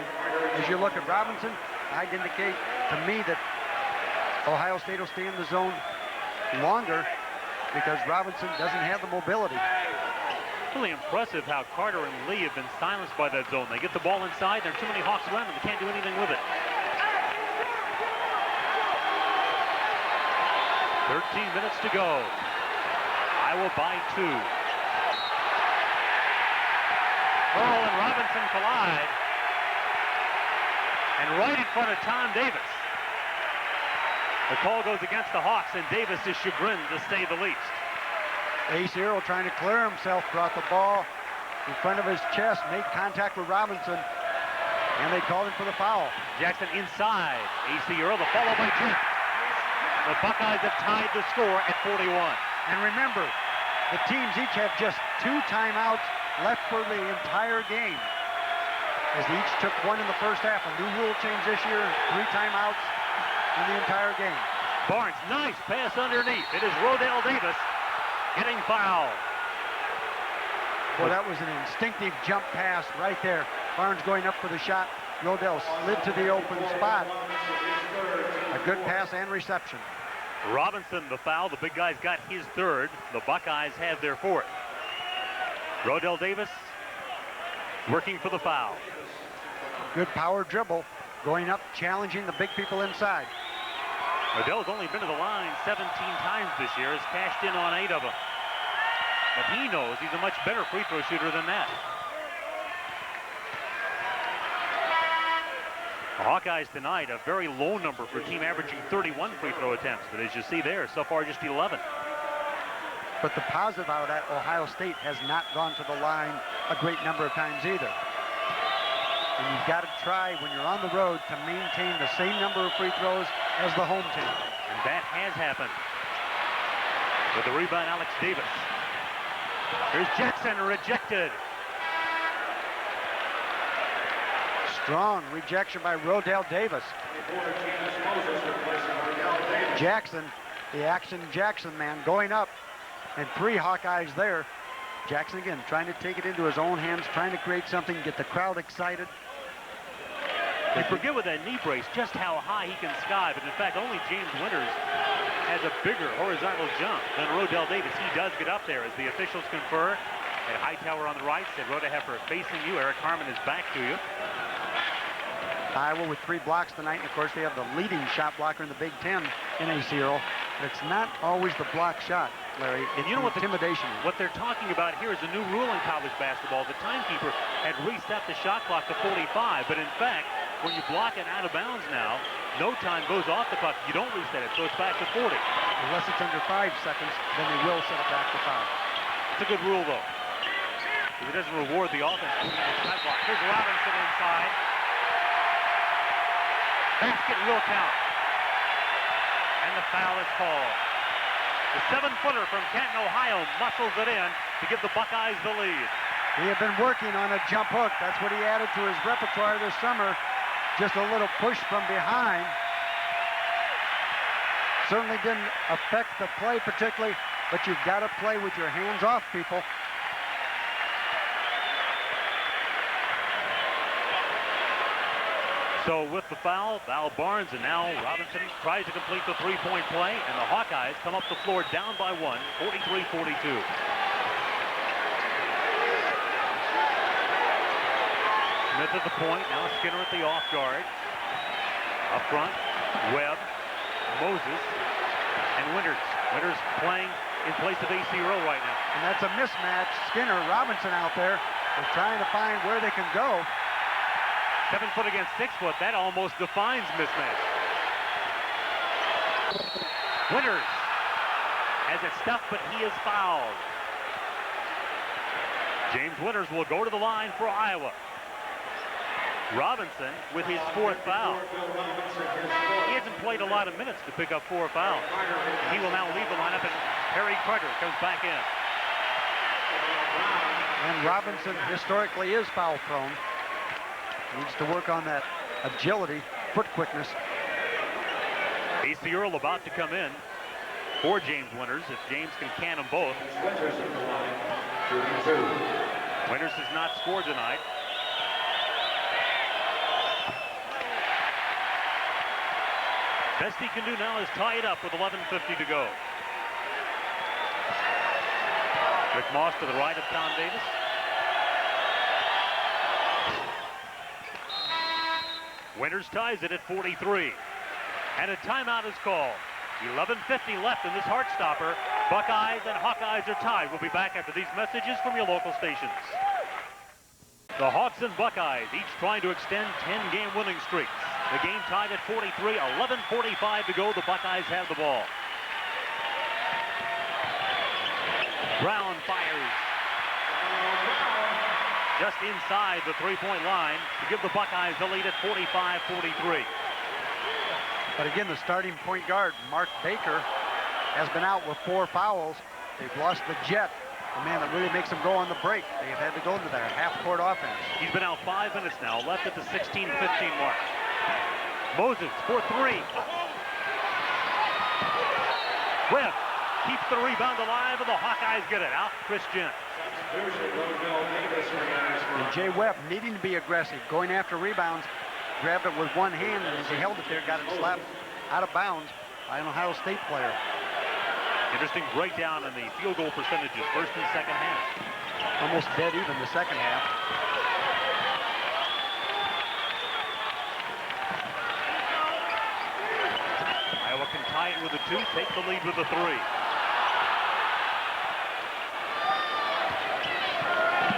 as you look at Robinson, I'd indicate to me that Ohio State will stay in the zone longer because Robinson doesn't have the mobility. Really impressive how Carter and Lee have been silenced by that zone. They get the ball inside, there are too many Hawks around them, they can't do anything with it. 13 minutes to go. Iowa by 2. Earl and Robinson collide. And right in front of Tom Davis. The call goes against the Hawks, and Davis is chagrined, to say the least. Ace Earl trying to clear himself, brought the ball in front of his chest, made contact with Robinson, and they called him for the foul. Jackson inside. AC Earl, the follow by Jim. The Buckeyes have tied the score at 41. And remember, the teams each have just 2 timeouts left for the entire game, as they each took 1 in the first half. A new rule change this year, 3 timeouts in the entire game. Barnes, nice pass underneath. It is Rodell Davis getting fouled. Well, that was an instinctive jump pass right there. Barnes going up for the shot. Rodell slid to the open spot. A good pass and reception. Robinson, the foul. The big guys got his 3rd. The Buckeyes have their 4th. Rodell Davis working for the foul. Good power dribble. Going up, challenging the big people inside. Rodell's only been to the line 17 times this year. Has cashed in on 8 of them. But he knows he's a much better free throw shooter than that. The Hawkeyes tonight, a very low number for a team averaging 31 free throw attempts. But as you see there, so far just 11. But the positive out of that, Ohio State has not gone to the line a great number of times either. And you've got to try, when you're on the road, to maintain the same number of free throws as the home team. And that has happened. With the rebound, Alex Davis. Here's Jackson, rejected. Strong rejection by Rodell Davis. Jackson, the action Jackson man, going up. And 3 Hawkeyes there. Jackson again trying to take it into his own hands, trying to create something, get the crowd excited. You forget with that knee brace just how high he can sky, but in fact only James Winters has a bigger horizontal jump than Rodell Davis. He does get up there as the officials confer. And Hightower on the right said, Rhoda Heifer facing you. Eric Harmon is back to you. Iowa with 3 blocks tonight, and of course they have the leading shot blocker in the Big Ten in AC Earl. But it's not always the block shot, Larry. And you know what intimidation is. What they're talking about here is a new rule in college basketball. The timekeeper had reset the shot clock to 45, but in fact, when you block it out of bounds now, no time goes off the clock. You don't reset it, so it's back to 40. Unless it's under 5 seconds, then they will set it back to 5. It's a good rule, though. It doesn't reward the offense. Here's Robinson inside. Basket will count. And the foul is called. The 7-footer from Canton, Ohio, muscles it in to give the Buckeyes the lead. He had been working on a jump hook. That's what he added to his repertoire this summer. Just a little push from behind. Certainly didn't affect the play particularly, but you've got to play with your hands off, people. So with the foul, Val Barnes, and now Robinson tries to complete the 3-point play, and the Hawkeyes come up the floor down by 1, 43-42. Smith at the point, now Skinner at the off guard. Up front, Webb, Moses, and Winters. Winters playing in place of AC Earl right now. And that's a mismatch. Skinner, Robinson out there. They're trying to find where they can go. 7 foot against 6 foot, that almost defines mismatch. Winters has it stuffed, but he is fouled. James Winters will go to the line for Iowa. Robinson with his 4th foul. He hasn't played a lot of minutes to pick up 4 fouls. He will now leave the lineup, and Harry Carter comes back in. And Robinson historically is foul prone. Needs to work on that agility, foot quickness. AC Earl about to come in for James Winters, if James can them both. Winters has not scored tonight. Best he can do now is tie it up with 11:50 to go. Rick Moss to the right of Tom Davis. Winters ties it at 43. And a timeout is called. 11:50 left in this heart stopper. Buckeyes and Hawkeyes are tied. We'll be back after these messages from your local stations. The Hawks and Buckeyes each trying to extend 10-game winning streaks. The game tied at 43, 11:45 to go. The Buckeyes have the ball. Brown fires just inside the three-point line to give the Buckeyes the lead at 45-43. But again, the starting point guard, Mark Baker, has been out with 4 fouls. They've lost the jet, the man that really makes them go on the break. They have had to go into their half-court offense. He's been out 5 minutes now, left at the 16-15 mark. Moses for 3. Webb keeps the rebound alive, and the Hawkeyes get it out. Chris Gent. And Jay Webb needing to be aggressive, going after rebounds, grabbed it with one hand, and as he held it there, got it slapped out of bounds by an Ohio State player. Interesting breakdown in the field goal percentages, first and second half. Almost dead even the second half. Iowa can tie it with a 2, take the lead with a 3.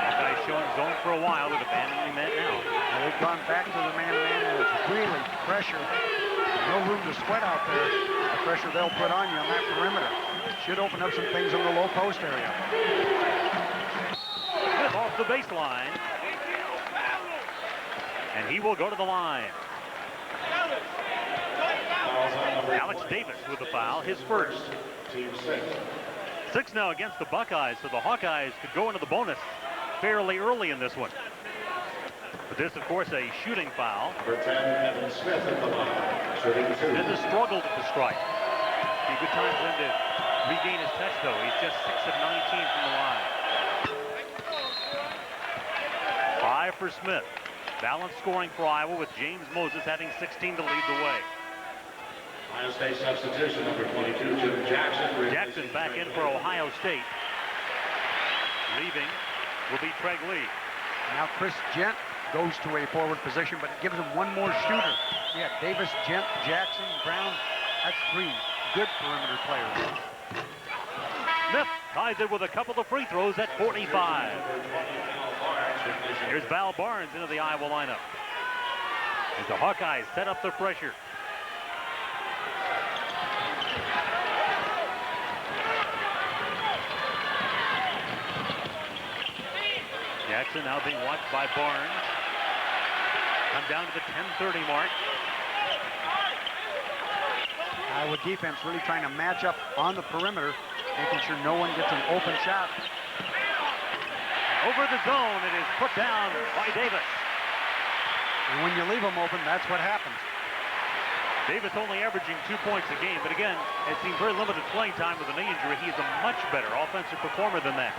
Hawkeyes showing zone for a while, they're abandoning that now. Now they've gone back to the man-to-man, and it's really pressure. No room to sweat out there. The pressure they'll put on you on that perimeter should open up some things in the low post area. Smith off the baseline. And he will go to the line. Alex Davis with the foul, his first. 6 now against the Buckeyes, so the Hawkeyes could go into the bonus fairly early in this one. But this, of course, a shooting foul. Number 10, Evan Smith at the line. Smith has struggled at the strike. Be a good time for him to regain his touch, though. He's just 6 of 19 from the line. 5 for Smith. Balanced scoring for Iowa with James Moses having 16 to lead the way. Ohio State substitution, number 22, Jim Jackson. Jackson back in for Ohio State. Leaving will be Craig Lee. Now Chris Gent goes to a forward position, but it gives him one more shooter. Yeah, Davis, Gent, Jackson, Brown. That's 3 good perimeter players. Smith ties it with a couple of free throws at 45. Here's Val Barnes into the Iowa lineup as the Hawkeyes set up the pressure. Jackson now being watched by Barnes. Come down to the 10:30 mark. Iowa defense really trying to match up on the perimeter, making sure no one gets an open shot. Over the zone, it is put down by Davis. And when you leave them open, that's what happens. Davis only averaging 2 points a game, but again, has seen very limited playing time with a knee injury. He is a much better offensive performer than that.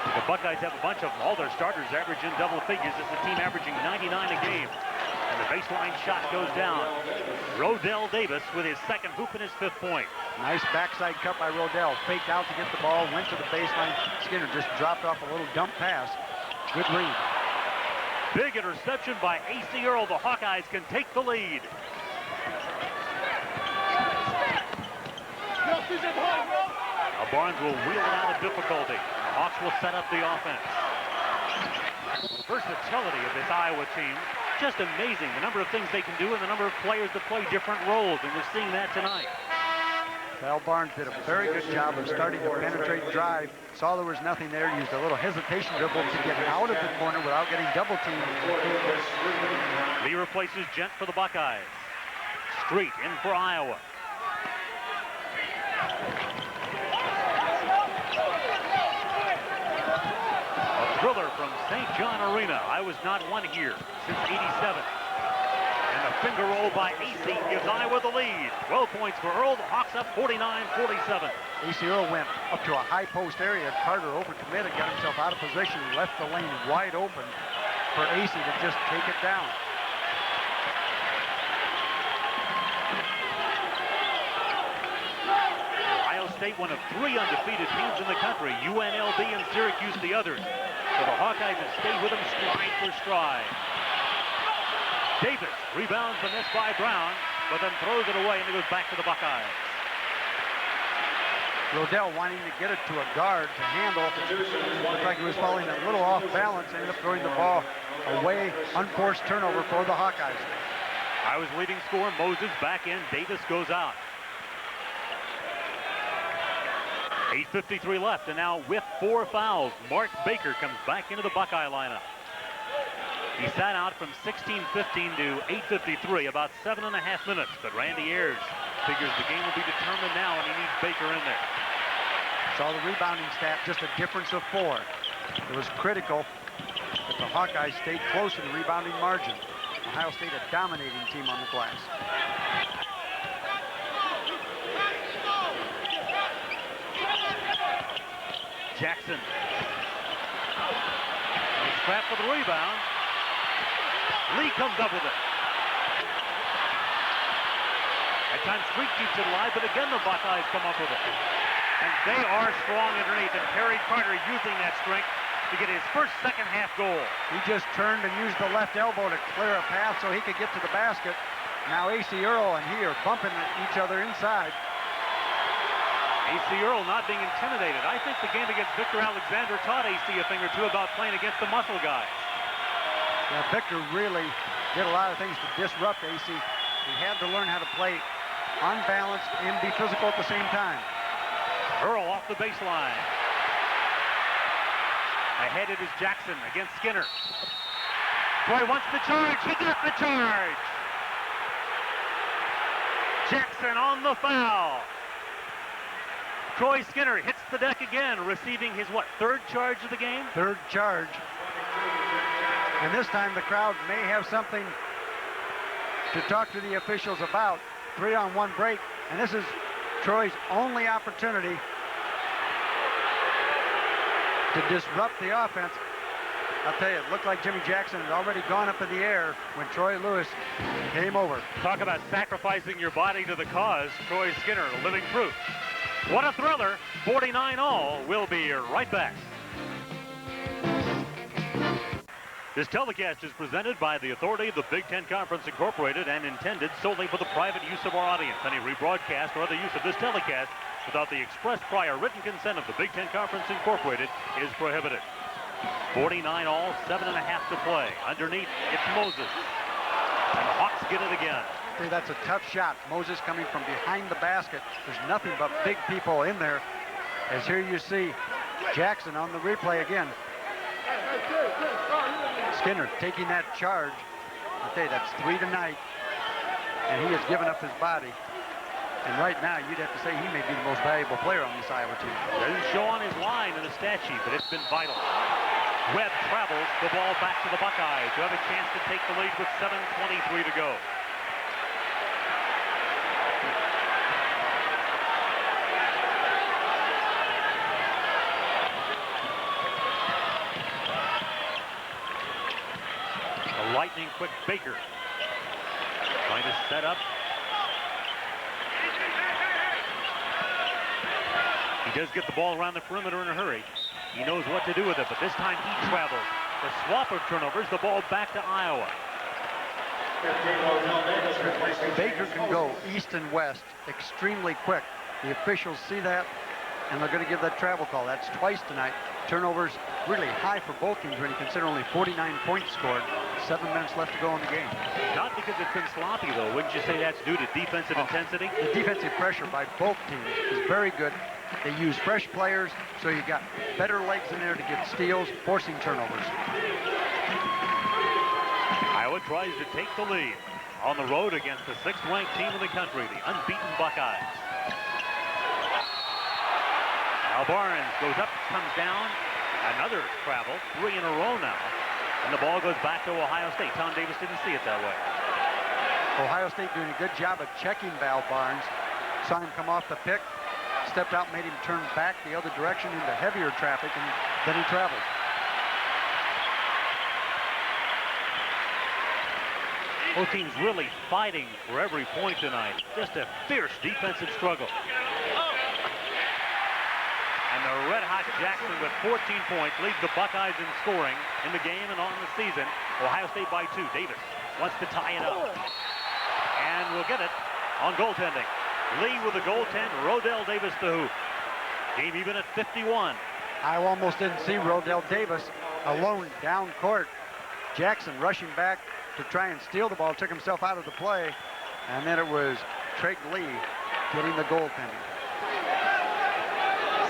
The Buckeyes have a bunch of them. All their starters average in double figures. This is a team averaging 99 a game. And the baseline shot goes down. Rodell Davis with his second hoop and his 5th point. Nice backside cut by Rodell. Faked out to get the ball, went to the baseline. Skinner just dropped off a little dump pass. Good read. Big interception by A.C. Earl. The Hawkeyes can take the lead. Now Barnes will wheel it out of difficulty. The Hawks will set up the offense. The versatility of this Iowa team, just amazing. The number of things they can do and the number of players that play different roles, and we're seeing that tonight. Val Barnes did a very good job of starting to penetrate drive. Saw there was nothing there, used a little hesitation dribble to get out of the corner without getting double teamed. Lee replaces Gent for the Buckeyes. Street in for Iowa. A thriller from St. John Arena. Iowa's not won here since '87. And a finger roll by AC gives Iowa the lead. 12 points for Earl. The Hawks up 49-47. AC Earl went up to a high post area. Carter overcommitted, got himself out of position, left the lane wide open for AC to just take it down. Ohio State, one of 3 undefeated teams in the country. UNLV and Syracuse the others. So the Hawkeyes have stayed with them stride for stride. Davis rebounds the miss by Brown, but then throws it away and it goes back to the Buckeyes. Rodell wanting to get it to a guard to handle. Looked like he was falling a little off balance, ended up throwing the ball away. Unforced turnover for the Hawkeyes. I was leading scorer. Moses back in. Davis goes out. 8:53 left, and now with 4 fouls, Mark Baker comes back into the Buckeye lineup. He sat out from 16:15 to 8:53, about 7.5 minutes, but Randy Ayers figures the game will be determined now, and he needs Baker in there. Saw the rebounding stat, just a difference of 4. It was critical that the Hawkeyes stayed close in the rebounding margin. Ohio State a dominating team on the glass. Jackson. Scrap for the rebound. Lee comes up with it. At times Street keeps it alive, but again the Buckeyes come up with it. And they are strong underneath, and Perry Carter using that strength to get his first second-half goal. He just turned and used the left elbow to clear a path so he could get to the basket. Now A.C. Earl and he are bumping each other inside. A.C. Earl not being intimidated. I think the game against Victor Alexander taught A.C. a thing or two about playing against the muscle guys. Yeah, Victor really did a lot of things to disrupt A.C. He had to learn how to play unbalanced and be physical at the same time. Earl off the baseline. Ahead it is Jackson against Skinner. Troy wants the charge. He got the charge. Jackson on the foul. Troy Skinner hits the deck again, receiving his, third charge of the game? Third charge. And this time the crowd may have something to talk to the officials about. 3-on-1 break, and this is Troy's only opportunity to disrupt the offense. I'll tell you, it looked like Jimmy Jackson had already gone up in the air when Troy Lewis came over. Talk about sacrificing your body to the cause. Troy Skinner, living proof. What a thriller. 49-all. We'll be right back. This telecast is presented by the authority of the Big Ten Conference Incorporated and intended solely for the private use of our audience. Any rebroadcast or other use of this telecast without the express prior written consent of the Big Ten Conference Incorporated is prohibited. 49-all, 7.5 to play. Underneath, it's Moses. And the Hawks get it again. Okay, that's a tough shot. Moses coming from behind the basket. There's nothing but big people in there. As here you see Jackson on the replay again. Skinner taking that charge. I'll tell you, that's 3 tonight. And he has given up his body. And right now, you'd have to say he may be the most valuable player on this Iowa team. Doesn't show on his line in the stat sheet, but it's been vital. Webb travels the ball back to the Buckeyes, who have a chance to take the lead with 7:23 to go. A lightning quick Baker trying to set up. He does get the ball around the perimeter in a hurry. He knows what to do with it, but this time he travels. The swap of turnovers, the ball back to Iowa. Baker can go east and west extremely quick. The officials see that, and they're going to give that travel call. That's twice tonight. Turnovers really high for both teams when you consider only 49 points scored. 7 minutes left to go in the game. Not because it's been sloppy, though. Wouldn't you say that's due to defensive intensity? The defensive pressure by both teams is very good. They use fresh players, so you got better legs in there to get steals, forcing turnovers. Iowa tries to take the lead on the road against the 6th-ranked team in the country, the unbeaten Buckeyes. Now Barnes goes up, comes down. Another travel, 3 in a row now. And the ball goes back to Ohio State. Tom Davis didn't see it that way. Ohio State doing a good job of checking Val Barnes. Saw him come off the pick, stepped out, made him turn back the other direction into heavier traffic, and then he traveled. Both teams really fighting for every point tonight. Just a fierce defensive struggle. And the red-hot Jackson with 14 points leads the Buckeyes in scoring in the game and on the season. Ohio State by 2. Davis wants to tie it up. And we'll get it on goaltending. Lee with the goaltend, Rodell Davis the hoop. Game even at 51. I almost didn't see Rodell Davis alone down court. Jackson rushing back to try and steal the ball, took himself out of the play, and then it was Craig Lee getting the goaltending.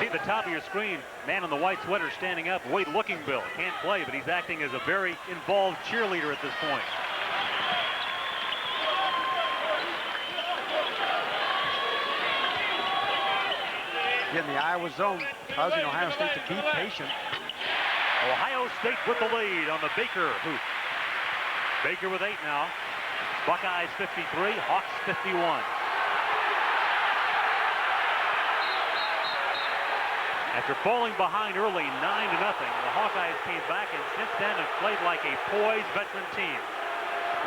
See the top of your screen, man in the white sweater standing up, Wade Looking Bill. Can't play, but he's acting as a very involved cheerleader at this point. Getting the Iowa zone, causing Ohio State to be patient. Ohio State with the lead on the Baker hoop. Baker with 8 now. Buckeyes 53, Hawks 51. After falling behind early 9-0, the Hawkeyes came back and since then have played like a poised veteran team.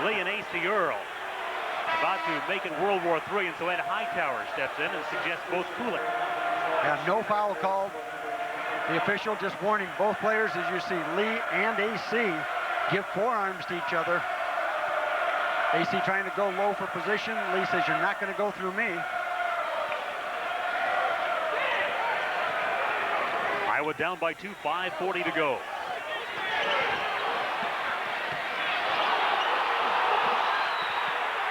Lee and A.C. Earl about to make it World War III, and so Ed Hightower steps in and suggests both cooling. Yeah, no foul called. The official just warning both players, as you see Lee and A.C. give forearms to each other. A.C. trying to go low for position. Lee says, you're not going to go through me. Iowa down by 2, 5:40 to go.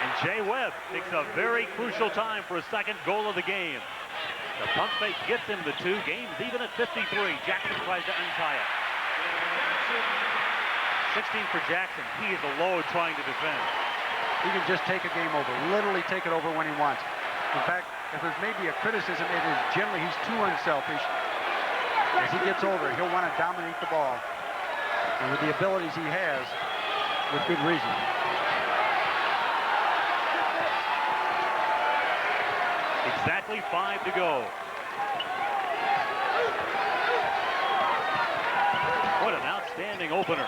And Jay Webb takes a very crucial time for a second goal of the game. The pump fake gets him the 2. Game's even at 53. Jackson tries to untie it. 16 for Jackson. He is a load trying to defend. He can just take a game over, literally take it over when he wants. In fact, if there's maybe a criticism, it is generally he's too unselfish. As he gets older, he'll want to dominate the ball. And with the abilities he has, with good reason. Exactly 5 to go. What an outstanding opener.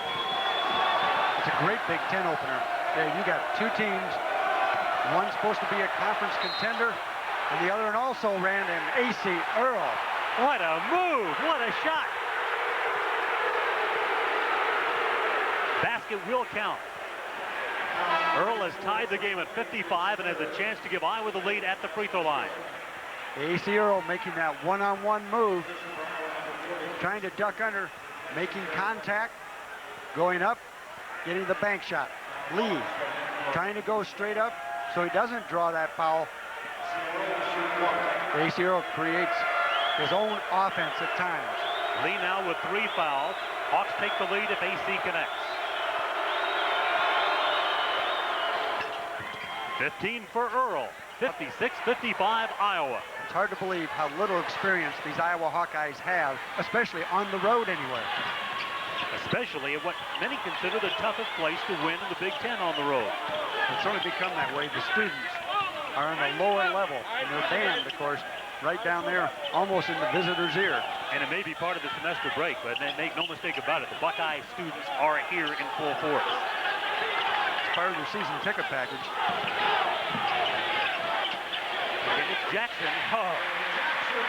It's a great Big Ten opener. There you got two teams. One's supposed to be a conference contender, and the other one also ran an A.C. Earl. What a move! What a shot! Basket will count. Earl has tied the game at 55 and has a chance to give Iowa the lead at the free throw line. A.C. Earl making that one-on-one move, trying to duck under, making contact, going up, getting the bank shot. Lee trying to go straight up so he doesn't draw that foul. A.C. Earl creates his own offense at times. Lee now with 3 fouls. Hawks take the lead if AC connects. 15 for Earl. 56-55 Iowa. It's hard to believe how little experience these Iowa Hawkeyes have, especially on the road anywhere. Especially at what many consider the toughest place to win in the Big Ten on the road. It's only become that way. The students are on the lower level, and they're banned, of course, right down there, almost in the visitor's ear. And it may be part of the semester break, but make no mistake about it, the Buckeye students are here in full force. It's part of their season ticket package. And it's Jackson. Oh,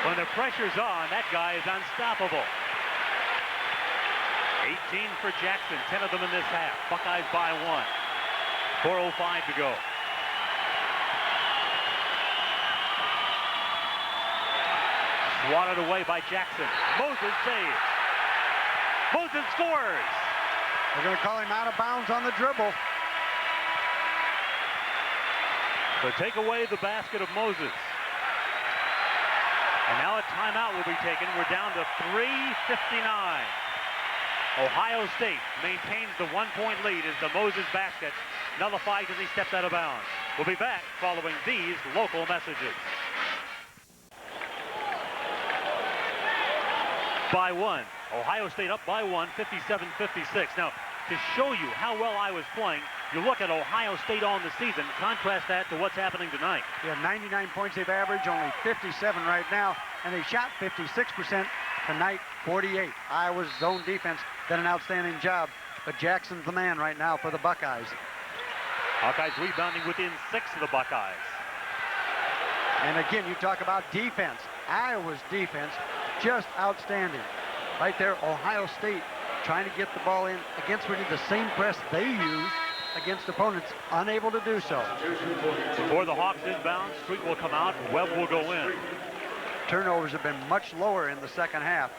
when the pressure's on, that guy is unstoppable. 18 for Jackson, 10 of them in this half. Buckeyes by 1. 4:05 to go. Swatted away by Jackson. Moses saves. Moses scores. They're going to call him out of bounds on the dribble. So take away the basket of Moses. And now a timeout will be taken. We're down to 3:59. Ohio State maintains the 1-point lead as the Moses basket nullified because he stepped out of bounds. We'll be back following these local messages. By 1. Ohio State up by 1, 57-56. Now, to show you how well I was playing, you look at Ohio State on the season, contrast that to what's happening tonight. Yeah, 99 points they've averaged, only 57 right now, and they shot 56%. Tonight, 48. Iowa's zone defense did an outstanding job, but Jackson's the man right now for the Buckeyes. Hawkeyes rebounding within 6 of the Buckeyes. And again, you talk about defense. Iowa's defense, just outstanding. Right there, Ohio State trying to get the ball in against really the same press they use against opponents, unable to do so. Before the Hawks inbound, Street will come out, Webb will go in. turnovers have been much lower in the second half.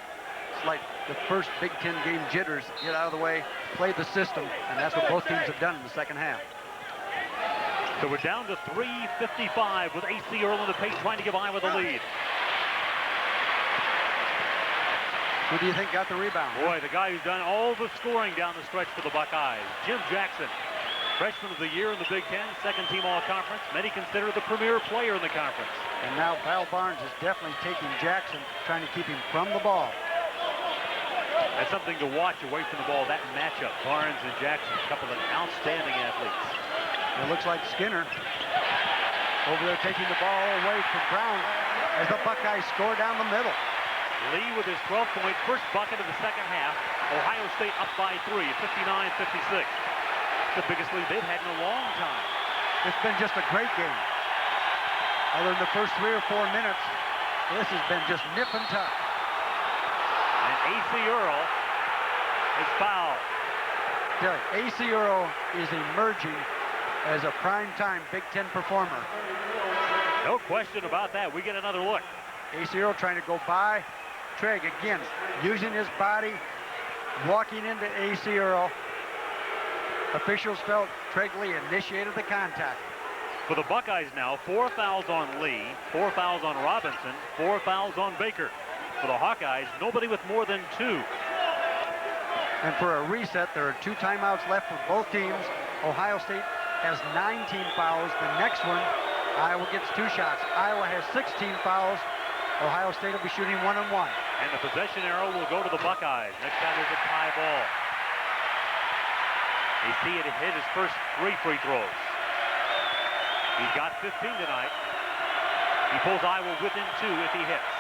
It's like the first Big Ten game jitters, get out of the way, play the system, and that's what both teams have done in the second half. So we're down to 3:55 with AC Earl in the paint trying to give Iowa the lead. Who do you think got the rebound? Boy, the guy who's done all the scoring down the stretch for the Buckeyes, Jim Jackson. Freshman of the year in the Big Ten, second team all-conference. Many consider the premier player in the conference. And now Val Barnes is definitely taking Jackson, trying to keep him from the ball. That's something to watch away from the ball, that matchup. Barnes and Jackson, a couple of outstanding athletes. It looks like Skinner over there taking the ball away from Brown as the Buckeyes score down the middle. Lee with his 12-point first bucket of the second half. Ohio State up by 3 at 59-56. The biggest lead they've had in a long time. It's been just a great game. Other than the first 3 or 4 minutes, this has been just nip and tuck. And AC Earl is fouled. AC Earl is emerging as a prime-time Big Ten performer. No question about that. We get another look. AC Earl trying to go by Trigg again, using his body, walking into AC Earl. Officials felt Trigg Lee initiated the contact. For the Buckeyes now, 4 fouls on Lee, 4 fouls on Robinson, 4 fouls on Baker. For the Hawkeyes, nobody with more than 2. And for a reset, there are 2 timeouts left for both teams. Ohio State has 19 fouls. The next one, Iowa gets 2 shots. Iowa has 16 fouls. Ohio State will be shooting 1-on-1. And the possession arrow will go to the Buckeyes. Next time there's a tie ball. They see it hit his first 3 free throws. He's got 15 tonight. He pulls Iowa within 2 if he hits.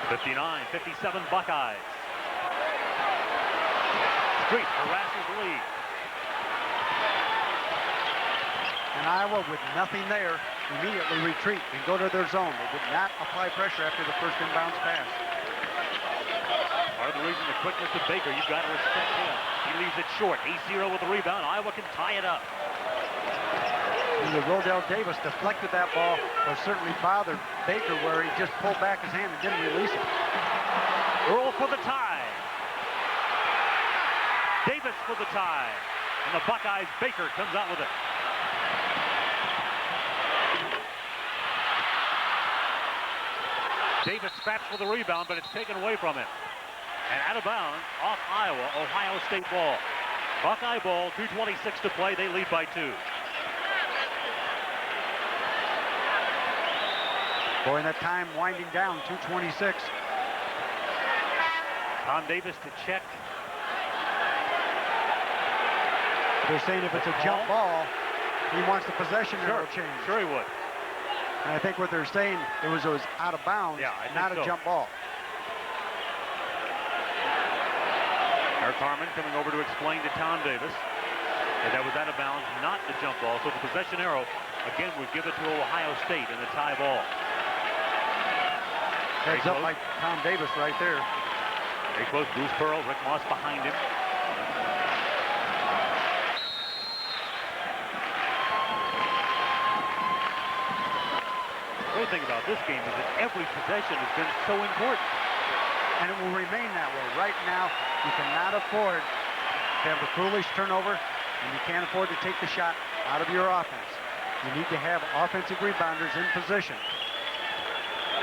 59-57 Buckeyes. Street harasses Lee. And Iowa, with nothing there, immediately retreat and go to their zone. They did not apply pressure after the first inbounds pass. Part of the reason the quickness of Baker, you've got to respect him. He leaves it short. AC Earl with the rebound. Iowa can tie it up. And Rodell Davis deflected that ball, or certainly bothered Baker, where he just pulled back his hand and didn't release it. Earl for the tie. Davis for the tie. And the Buckeyes, Baker comes out with it. Davis scraps for the rebound, but it's taken away from him. And out of bounds, off Iowa, Ohio State ball. Buckeye ball, 2:26 to play. They lead by 2. Boy, and that time winding down, 2:26. Tom Davis to check. They're saying if it's a jump ball, he wants the possession arrow change. Sure he would. And I think what they're saying, it was out of bounds, not a jump ball. Eric Harmon coming over to explain to Tom Davis that was out of bounds, not the jump ball. So the possession arrow, again, would give it to Ohio State in the tie ball. Heads up by Tom Davis right there. Very close. Bruce Pearl, Rick Moss behind him. The great thing about this game is that every possession has been so important. And it will remain that way. Right now, you cannot afford to have the foolish turnover, and you can't afford to take the shot out of your offense. You need to have offensive rebounders in position.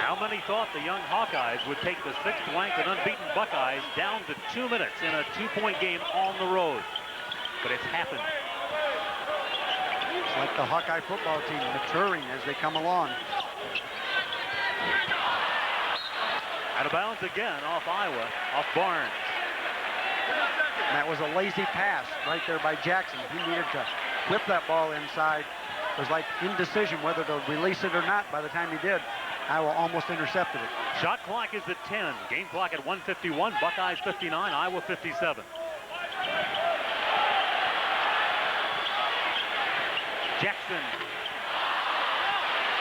How many thought the young Hawkeyes would take the 6th ranked and unbeaten Buckeyes down to 2 minutes in a 2-point game on the road? But it's happened. It's like the Hawkeye football team maturing as they come along. Out of bounds again off Iowa, off Barnes. And that was a lazy pass right there by Jackson. He needed to whip that ball inside. It was like indecision whether to release it or not. By the time he did, Iowa almost intercepted it. Shot clock is at 10. Game clock at 1:51. Buckeyes 59, Iowa 57. Jackson.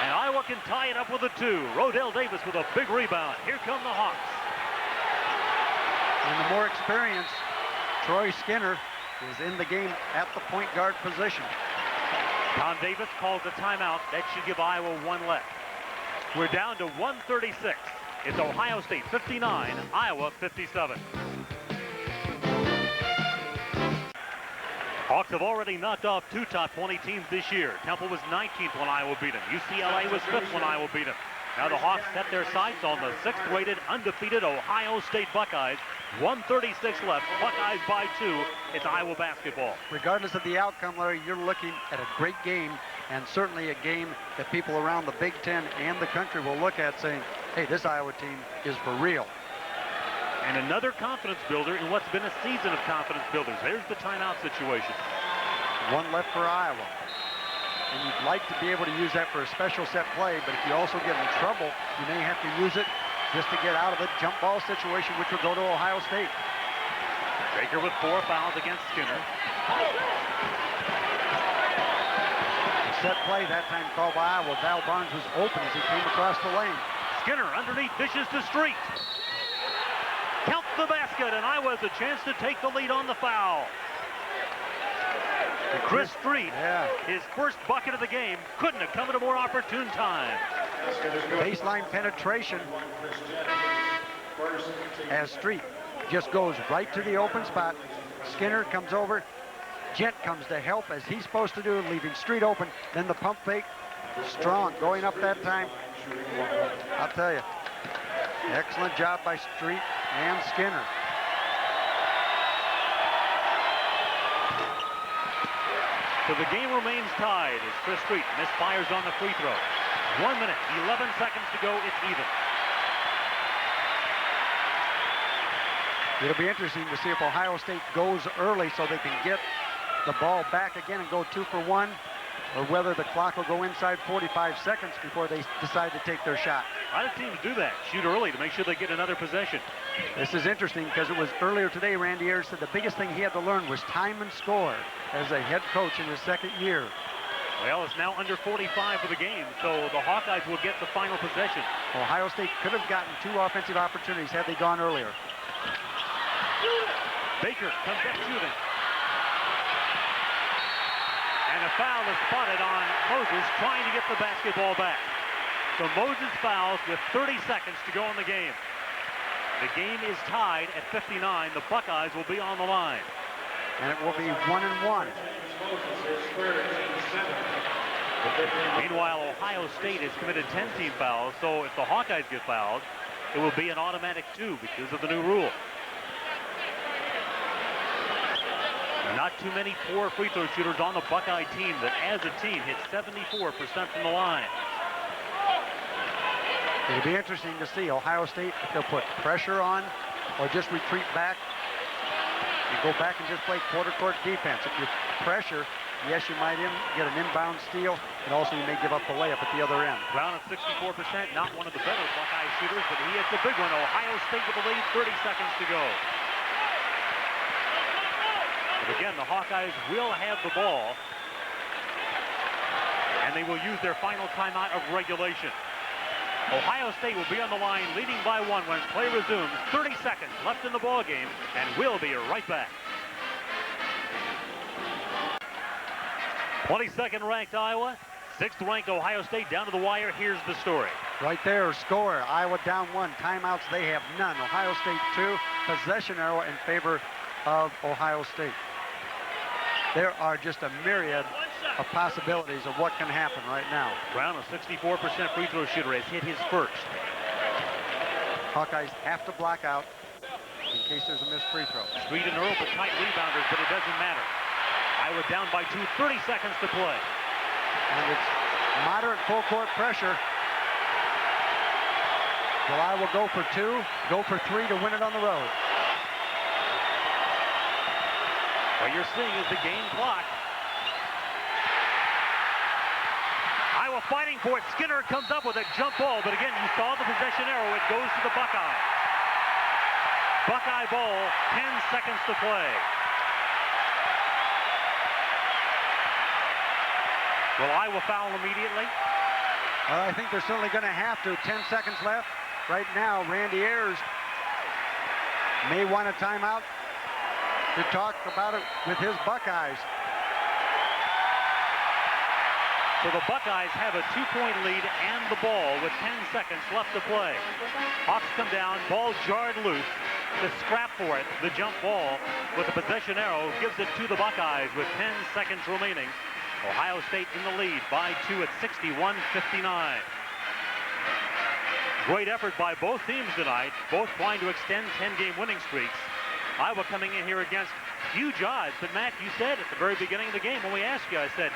And Iowa can tie it up with a 2. Rodell Davis with a big rebound. Here come the Hawks. And the more experienced, Troy Skinner is in the game at the point guard position. Tom Davis calls a timeout. That should give Iowa 1 left. We're down to 136. It's Ohio State 59, Iowa 57. Hawks have already knocked off 2 top 20 teams this year. Temple was 19th when Iowa beat them. UCLA was 5th when Iowa beat them. Now the Hawks set their sights on the 6th-rated, undefeated Ohio State Buckeyes. 136 left. Buckeyes by 2. It's Iowa basketball. Regardless of the outcome, Larry, you're looking at a great game, and certainly a game that people around the Big Ten and the country will look at saying, hey, this Iowa team is for real. And another confidence builder in what's been a season of confidence builders. There's the timeout situation. 1 left for Iowa. And you'd like to be able to use that for a special set play, but if you also get in trouble, you may have to use it just to get out of a jump ball situation, which will go to Ohio State. Baker with 4 fouls against Skinner. Set play that time called by Iowa. Val Barnes was open as he came across the lane. Skinner underneath dishes to Street. Count the basket, and Iowa has a chance to take the lead on the foul. Chris Street, his first bucket of the game, couldn't have come at a more opportune time. Baseline penetration as Street just goes right to the open spot. Skinner comes over. Gent comes to help as he's supposed to do, leaving Street open. Then the pump fake, strong, going up that time. I'll tell you, excellent job by Street and Skinner. So the game remains tied as Chris Street misfires on the free throw. 1 minute, 11 seconds to go, it's even. It'll be interesting to see if Ohio State goes early so they can get the ball back again and go 2 for 1, or whether the clock will go inside 45 seconds before they decide to take their shot. A lot of teams do that, shoot early to make sure they get another possession. This is interesting because it was earlier today, Randy Ayers said the biggest thing he had to learn was time and score as a head coach in his 2nd year. Well, it's now under 45 for the game, so the Hawkeyes will get the final possession. Ohio State could have gotten 2 offensive opportunities had they gone earlier. Baker comes up shooting. And a foul is spotted on Moses trying to get the basketball back. So Moses fouls with 30 seconds to go in the game. The game is tied at 59. The Buckeyes will be on the line. And it will be 1-1. Meanwhile, Ohio State has committed 10 team fouls, so if the Hawkeyes get fouled, it will be an automatic 2 because of the new rule. Not too many poor free throw shooters on the Buckeye team that as a team hit 74% from the line. It'll be interesting to see Ohio State if they'll put pressure on or just retreat back. You go back and just play quarter court defense. If you pressure, yes, you might get an inbound steal, and also you may give up a layup at the other end. Brown at 64%, not one of the better Buckeye shooters, but he hits the big one. Ohio State with the lead, 30 seconds to go. But again, the Hawkeyes will have the ball, and they will use their final timeout of regulation. Ohio State will be on the line, leading by 1 when play resumes. 30 seconds left in the ball game, and we'll be right back. 22nd ranked Iowa, 6th ranked Ohio State down to the wire. Here's the story. Right there, score. Iowa down 1. Timeouts, they have none. Ohio State 2. Possession arrow in favor of Ohio State. There are just a myriad of possibilities of what can happen right now. Brown, a 64% free throw shooter, has hit his first. Hawkeyes have to block out in case there's a missed free throw. Street and Earl, but tight rebounders, but it doesn't matter. Iowa down by 2, 30 seconds to play. And it's moderate full court pressure. Will Iowa go for 2, go for 3 to win it on the road? What you're seeing is the game clock. Iowa fighting for it. Skinner comes up with a jump ball, but again, you saw the possession arrow. It goes to the Buckeye. Buckeye ball, 10 seconds to play. Will Iowa foul immediately? I think they're certainly going to have to. 10 seconds left. Right now, Randy Ayers may want a timeout to talk about it with his Buckeyes. So the Buckeyes have a 2-point lead and the ball with 10 seconds left to play. Hawks come down, ball jarred loose. The scrap for it, the jump ball with the possession arrow gives it to the Buckeyes with 10 seconds remaining. Ohio State in the lead by 2 at 61-59. Great effort by both teams tonight, both trying to extend 10-game winning streaks. Iowa coming in here against huge odds, but Matt, you said at the very beginning of the game when we asked you, I said,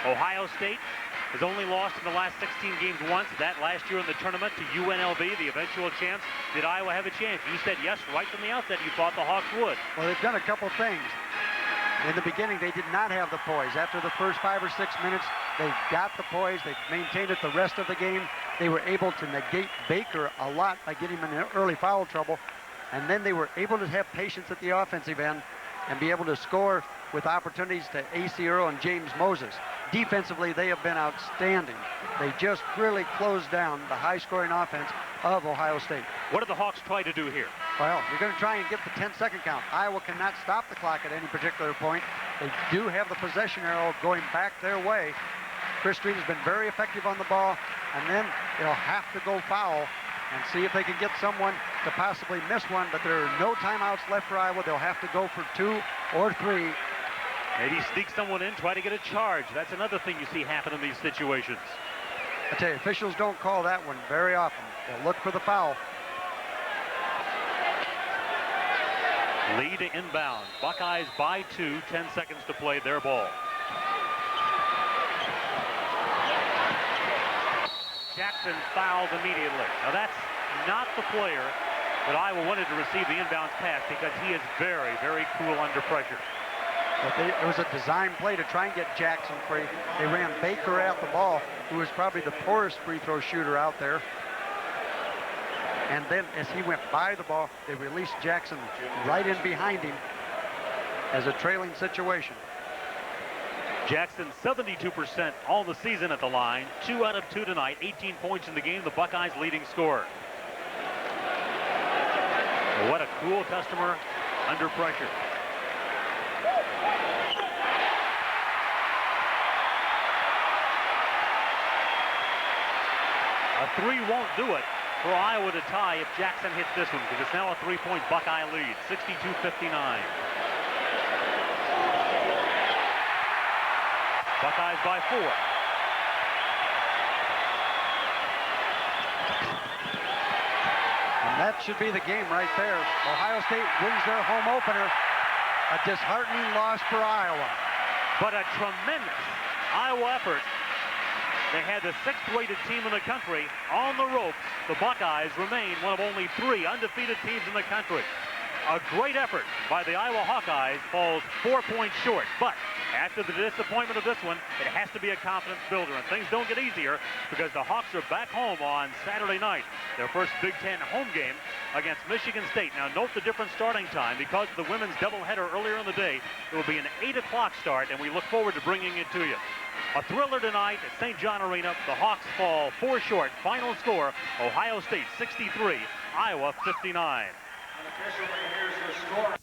Ohio State has only lost in the last 16 games once, that last year in the tournament to UNLV, the eventual champs. Did Iowa have a chance? You said yes, right from the outset, you thought the Hawks would. Well, they've done a couple things. In the beginning, they did not have the poise. After the first 5 or 6 minutes, they got the poise. They maintained it the rest of the game. They were able to negate Baker a lot by getting him in early foul trouble. And then they were able to have patience at the offensive end and be able to score with opportunities to A.C. Earl and James Moses. Defensively, they have been outstanding. They just really closed down the high-scoring offense of Ohio State. What did the Hawks try to do here? Well, you're going to try and get the 10-second count. Iowa cannot stop the clock at any particular point. They do have the possession arrow going back their way. Chris Street has been very effective on the ball, and then they'll have to go foul and see if they can get someone to possibly miss one, but there are no timeouts left for Iowa. They'll have to go for 2 or 3. Maybe sneak someone in, try to get a charge. That's another thing you see happen in these situations. I tell you, officials don't call that one very often. They'll look for the foul. Lead inbound. Buckeyes by 2, 10 seconds to play their ball. Jackson fouled immediately. Now that's not the player that Iowa wanted to receive the inbounds pass because he is very, very cool under pressure. But it was a design play to try and get Jackson free. They ran Baker at the ball, who was probably the poorest free throw shooter out there. And then as he went by the ball, they released Jackson right in behind him as a trailing situation. Jackson 72% all the season at the line. 2 out of 2 tonight. 18 points in the game. The Buckeyes leading scorer. What a cool customer under pressure. A 3 won't do it for Iowa to tie if Jackson hits this one, because it's now a 3-point Buckeye lead, 62-59. Buckeyes by 4. And that should be the game right there. Ohio State wins their home opener. A disheartening loss for Iowa. But a tremendous Iowa effort. They had the 6th-rated team in the country on the ropes. The Buckeyes remain one of only 3 undefeated teams in the country. A great effort by the Iowa Hawkeyes falls 4 points short. But after the disappointment of this one, it has to be a confidence builder. And things don't get easier because the Hawks are back home on Saturday night. Their first Big Ten home game against Michigan State. Now note the different starting time. Because of the women's doubleheader earlier in the day, it will be an 8 o'clock start, and we look forward to bringing it to you. A thriller tonight at St. John Arena. The Hawks fall 4 short. Final score, Ohio State 63, Iowa 59. Officially, here's the score.